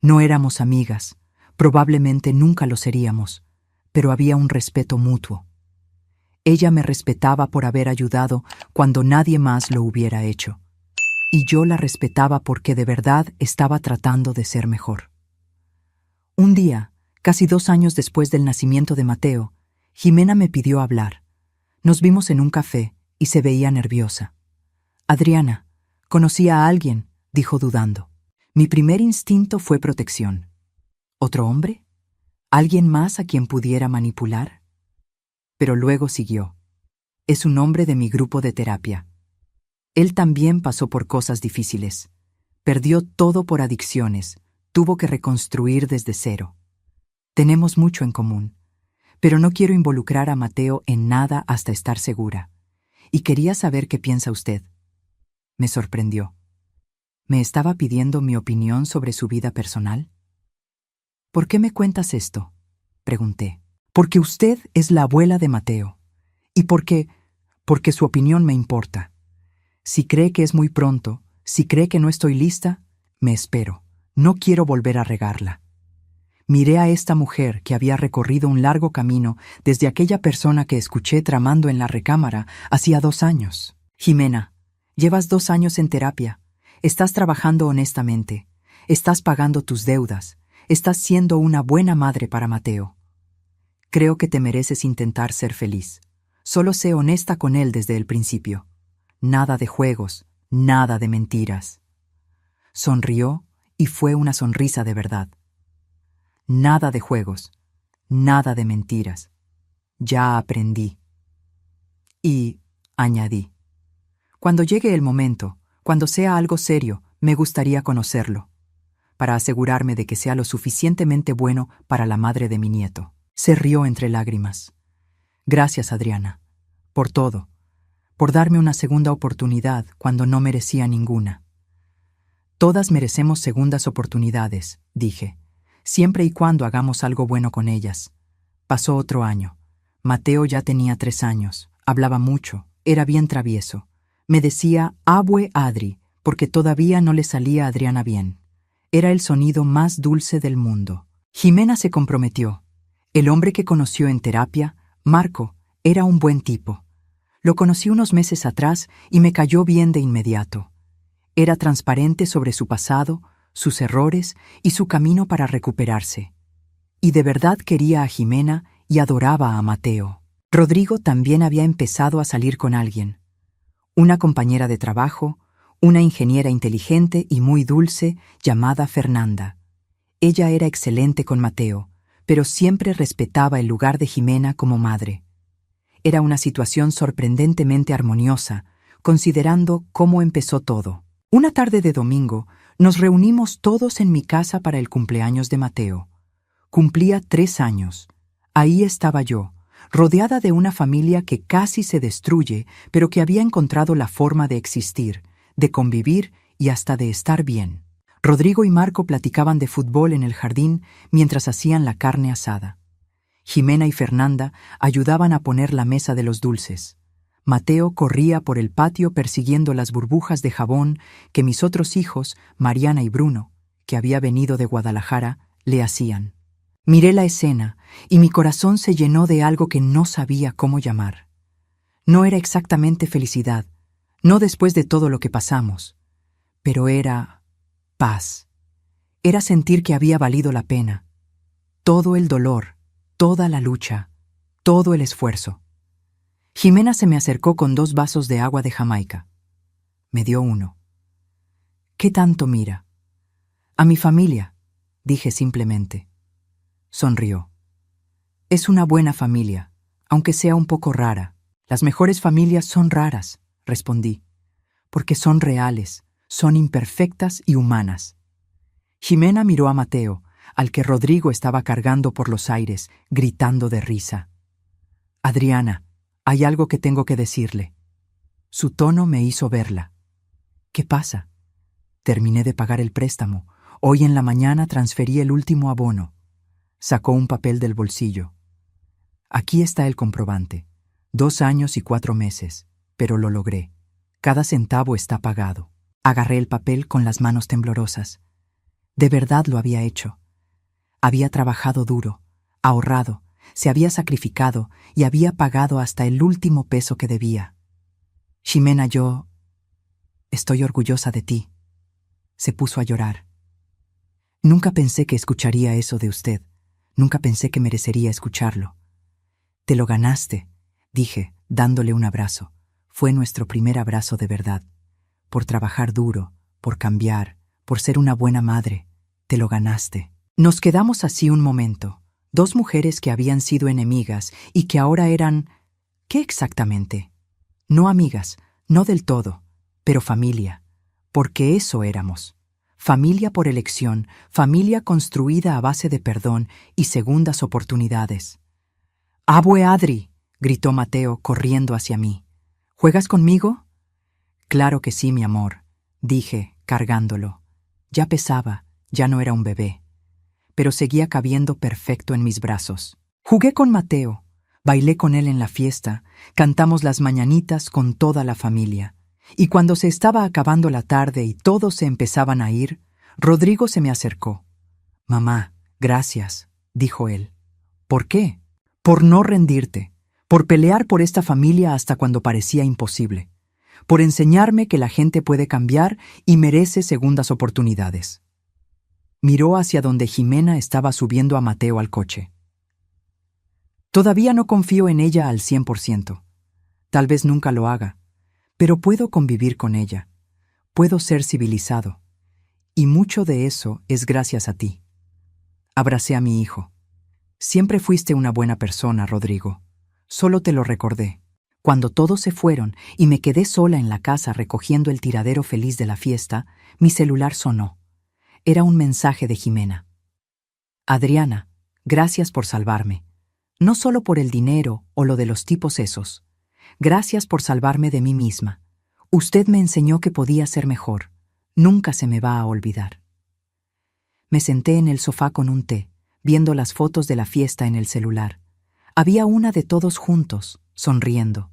No éramos amigas, probablemente nunca lo seríamos, pero había un respeto mutuo. Ella me respetaba por haber ayudado cuando nadie más lo hubiera hecho, y yo la respetaba porque de verdad estaba tratando de ser mejor. Un día, casi 2 años después del nacimiento de Mateo, Jimena me pidió hablar. Nos vimos en un café y se veía nerviosa. Adriana, conocí a alguien, dijo dudando. Mi primer instinto fue protección. ¿Otro hombre? ¿Alguien más a quien pudiera manipular? Pero luego siguió. Es un hombre de mi grupo de terapia. Él también pasó por cosas difíciles. Perdió todo por adicciones. Tuvo que reconstruir desde cero. Tenemos mucho en común, pero no quiero involucrar a Mateo en nada hasta estar segura. Y quería saber qué piensa usted. Me sorprendió. ¿Me estaba pidiendo mi opinión sobre su vida personal? ¿Por qué me cuentas esto?, pregunté. Porque usted es la abuela de Mateo. Y porque su opinión me importa. Si cree que es muy pronto, si cree que no estoy lista, me espero. No quiero volver a regarla. Miré a esta mujer que había recorrido un largo camino desde aquella persona que escuché tramando en la recámara hacía 2 años. Jimena, llevas 2 años en terapia. Estás trabajando honestamente. Estás pagando tus deudas. Estás siendo una buena madre para Mateo. Creo que te mereces intentar ser feliz. Solo sé honesta con él desde el principio. Nada de juegos, nada de mentiras. Sonrió y fue una sonrisa de verdad. Nada de juegos, nada de mentiras. Ya aprendí. Y añadí, cuando llegue el momento, cuando sea algo serio, me gustaría conocerlo, para asegurarme de que sea lo suficientemente bueno para la madre de mi nieto. Se rió entre lágrimas. Gracias, Adriana, por todo, por darme una segunda oportunidad cuando no merecía ninguna. Todas merecemos segundas oportunidades, dije, siempre y cuando hagamos algo bueno con ellas. Pasó otro año. Mateo ya tenía 3 años, hablaba mucho, era bien travieso. Me decía Abue Adri, porque todavía no le salía a Adriana bien. Era el sonido más dulce del mundo. Jimena se comprometió. El hombre que conoció en terapia, Marco, era un buen tipo. Lo conocí unos meses atrás y me cayó bien de inmediato. Era transparente sobre su pasado, sus errores y su camino para recuperarse. Y de verdad quería a Jimena y adoraba a Mateo. Rodrigo también había empezado a salir con alguien. Una compañera de trabajo, una ingeniera inteligente y muy dulce llamada Fernanda. Ella era excelente con Mateo, pero siempre respetaba el lugar de Jimena como madre. Era una situación sorprendentemente armoniosa, considerando cómo empezó todo. Una tarde de domingo, nos reunimos todos en mi casa para el cumpleaños de Mateo. Cumplía 3 años. Ahí estaba yo, rodeada de una familia que casi se destruye, pero que había encontrado la forma de existir, de convivir y hasta de estar bien. Rodrigo y Marco platicaban de fútbol en el jardín mientras hacían la carne asada. Jimena y Fernanda ayudaban a poner la mesa de los dulces. Mateo corría por el patio persiguiendo las burbujas de jabón que mis otros hijos, Mariana y Bruno, que había venido de Guadalajara, le hacían. Miré la escena y mi corazón se llenó de algo que no sabía cómo llamar. No era exactamente felicidad, no después de todo lo que pasamos, pero era paz. Era sentir que había valido la pena. Todo el dolor, toda la lucha, todo el esfuerzo. Jimena se me acercó con 2 vasos de agua de Jamaica. Me dio uno. ¿Qué tanto mira? A mi familia, dije simplemente. Sonrió. Es una buena familia, aunque sea un poco rara. Las mejores familias son raras, respondí, porque son reales, son imperfectas y humanas. Jimena miró a Mateo, al que Rodrigo estaba cargando por los aires, gritando de risa. Adriana, hay algo que tengo que decirle. Su tono me hizo verla. ¿Qué pasa? Terminé de pagar el préstamo. Hoy en la mañana transferí el último abono. Sacó un papel del bolsillo. Aquí está el comprobante. 2 años y 4 meses, pero lo logré. Cada centavo está pagado. Agarré el papel con las manos temblorosas. De verdad lo había hecho. Había trabajado duro, ahorrado, se había sacrificado y había pagado hasta el último peso que debía. Ximena, yo estoy orgullosa de ti. Se puso a llorar. Nunca pensé que escucharía eso de usted. Nunca pensé que merecería escucharlo. Te lo ganaste, dije, dándole un abrazo. Fue nuestro primer abrazo de verdad. Por trabajar duro, por cambiar, por ser una buena madre. Te lo ganaste. Nos quedamos así un momento. 2 mujeres que habían sido enemigas y que ahora eran... ¿Qué exactamente? No amigas, no del todo, pero familia. Porque eso éramos. Familia por elección, familia construida a base de perdón y segundas oportunidades. «¡Abue Adri!», gritó Mateo corriendo hacia mí. «¿Juegas conmigo?» «Claro que sí, mi amor», dije, cargándolo. Ya pesaba, ya no era un bebé, pero seguía cabiendo perfecto en mis brazos. Jugué con Mateo, bailé con él en la fiesta, cantamos las mañanitas con toda la familia. Y cuando se estaba acabando la tarde y todos se empezaban a ir, Rodrigo se me acercó. «Mamá, gracias», dijo él. «¿Por qué?» «Por no rendirte, por pelear por esta familia hasta cuando parecía imposible, por enseñarme que la gente puede cambiar y merece segundas oportunidades». Miró hacia donde Ximena estaba subiendo a Mateo al coche. «Todavía no confío en ella al 100%. Tal vez nunca lo haga, pero puedo convivir con ella. Puedo ser civilizado. Y mucho de eso es gracias a ti». Abracé a mi hijo. «Siempre fuiste una buena persona, Rodrigo. Solo te lo recordé». Cuando todos se fueron y me quedé sola en la casa recogiendo el tiradero feliz de la fiesta, mi celular sonó. Era un mensaje de Ximena. «Adriana, gracias por salvarme. No solo por el dinero o lo de los tipos esos. Gracias por salvarme de mí misma. Usted me enseñó que podía ser mejor. Nunca se me va a olvidar». Me senté en el sofá con un té, viendo las fotos de la fiesta en el celular. Había una de todos juntos, sonriendo.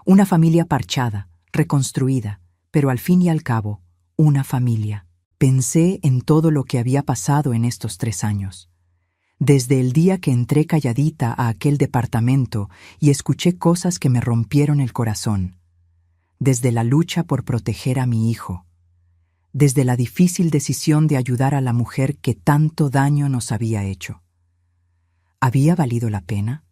Una familia parchada, reconstruida, pero al fin y al cabo, una familia. Pensé en todo lo que había pasado en estos 3 años. Desde el día que entré calladita a aquel departamento y escuché cosas que me rompieron el corazón. Desde la lucha por proteger a mi hijo. Desde la difícil decisión de ayudar a la mujer que tanto daño nos había hecho. ¿Había valido la pena?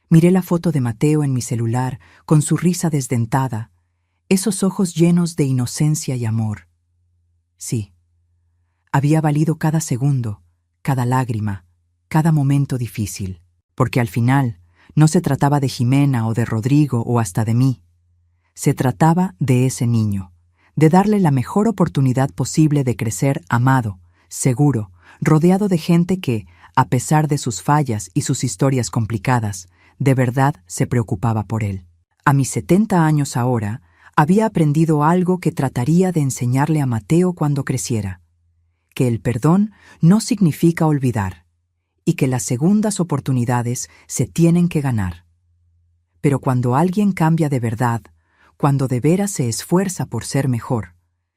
Miré la foto de Mateo en mi celular, con su risa desdentada, esos ojos llenos de inocencia y amor. Sí, había valido cada segundo, cada lágrima, cada momento difícil, porque al final no se trataba de Ximena o de Rodrigo o hasta de mí. Se trataba de ese niño, de darle la mejor oportunidad posible de crecer amado, seguro, rodeado de gente que, a pesar de sus fallas y sus historias complicadas, de verdad se preocupaba por él. A mis 70 años ahora, había aprendido algo que trataría de enseñarle a Mateo cuando creciera, que el perdón no significa olvidar, y que las segundas oportunidades se tienen que ganar. Pero cuando alguien cambia de verdad, cuando de veras se esfuerza por ser mejor,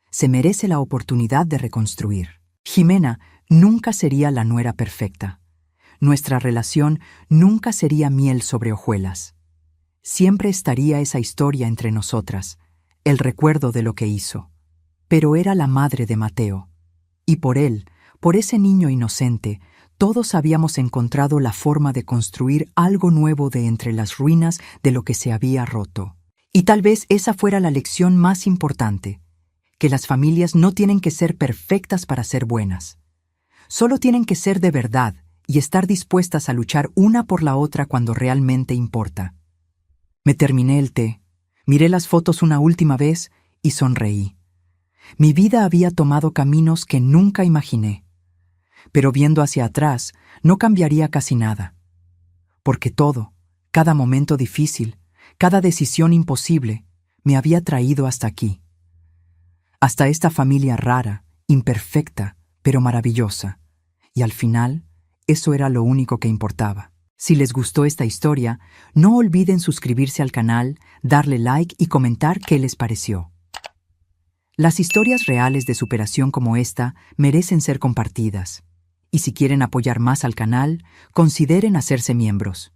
se merece la oportunidad de reconstruir. Ximena nunca sería la nuera perfecta. Nuestra relación nunca sería miel sobre hojuelas. Siempre estaría esa historia entre nosotras, el recuerdo de lo que hizo. Pero era la madre de Mateo. Y por él, por ese niño inocente, todos habíamos encontrado la forma de construir algo nuevo de entre las ruinas de lo que se había roto. Y tal vez esa fuera la lección más importante, que las familias no tienen que ser perfectas para ser buenas. Solo tienen que ser de verdad y estar dispuestas a luchar una por la otra cuando realmente importa. Me terminé el té, miré las fotos una última vez y sonreí. Mi vida había tomado caminos que nunca imaginé. Pero viendo hacia atrás, no cambiaría casi nada. Porque todo, cada momento difícil, cada decisión imposible, me había traído hasta aquí. Hasta esta familia rara, imperfecta, pero maravillosa. Y al final, eso era lo único que importaba. Si les gustó esta historia, no olviden suscribirse al canal, darle like y comentar qué les pareció. Las historias reales de superación como esta merecen ser compartidas. Y si quieren apoyar más al canal, consideren hacerse miembros.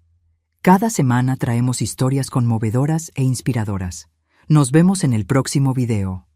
Cada semana traemos historias conmovedoras e inspiradoras. Nos vemos en el próximo video.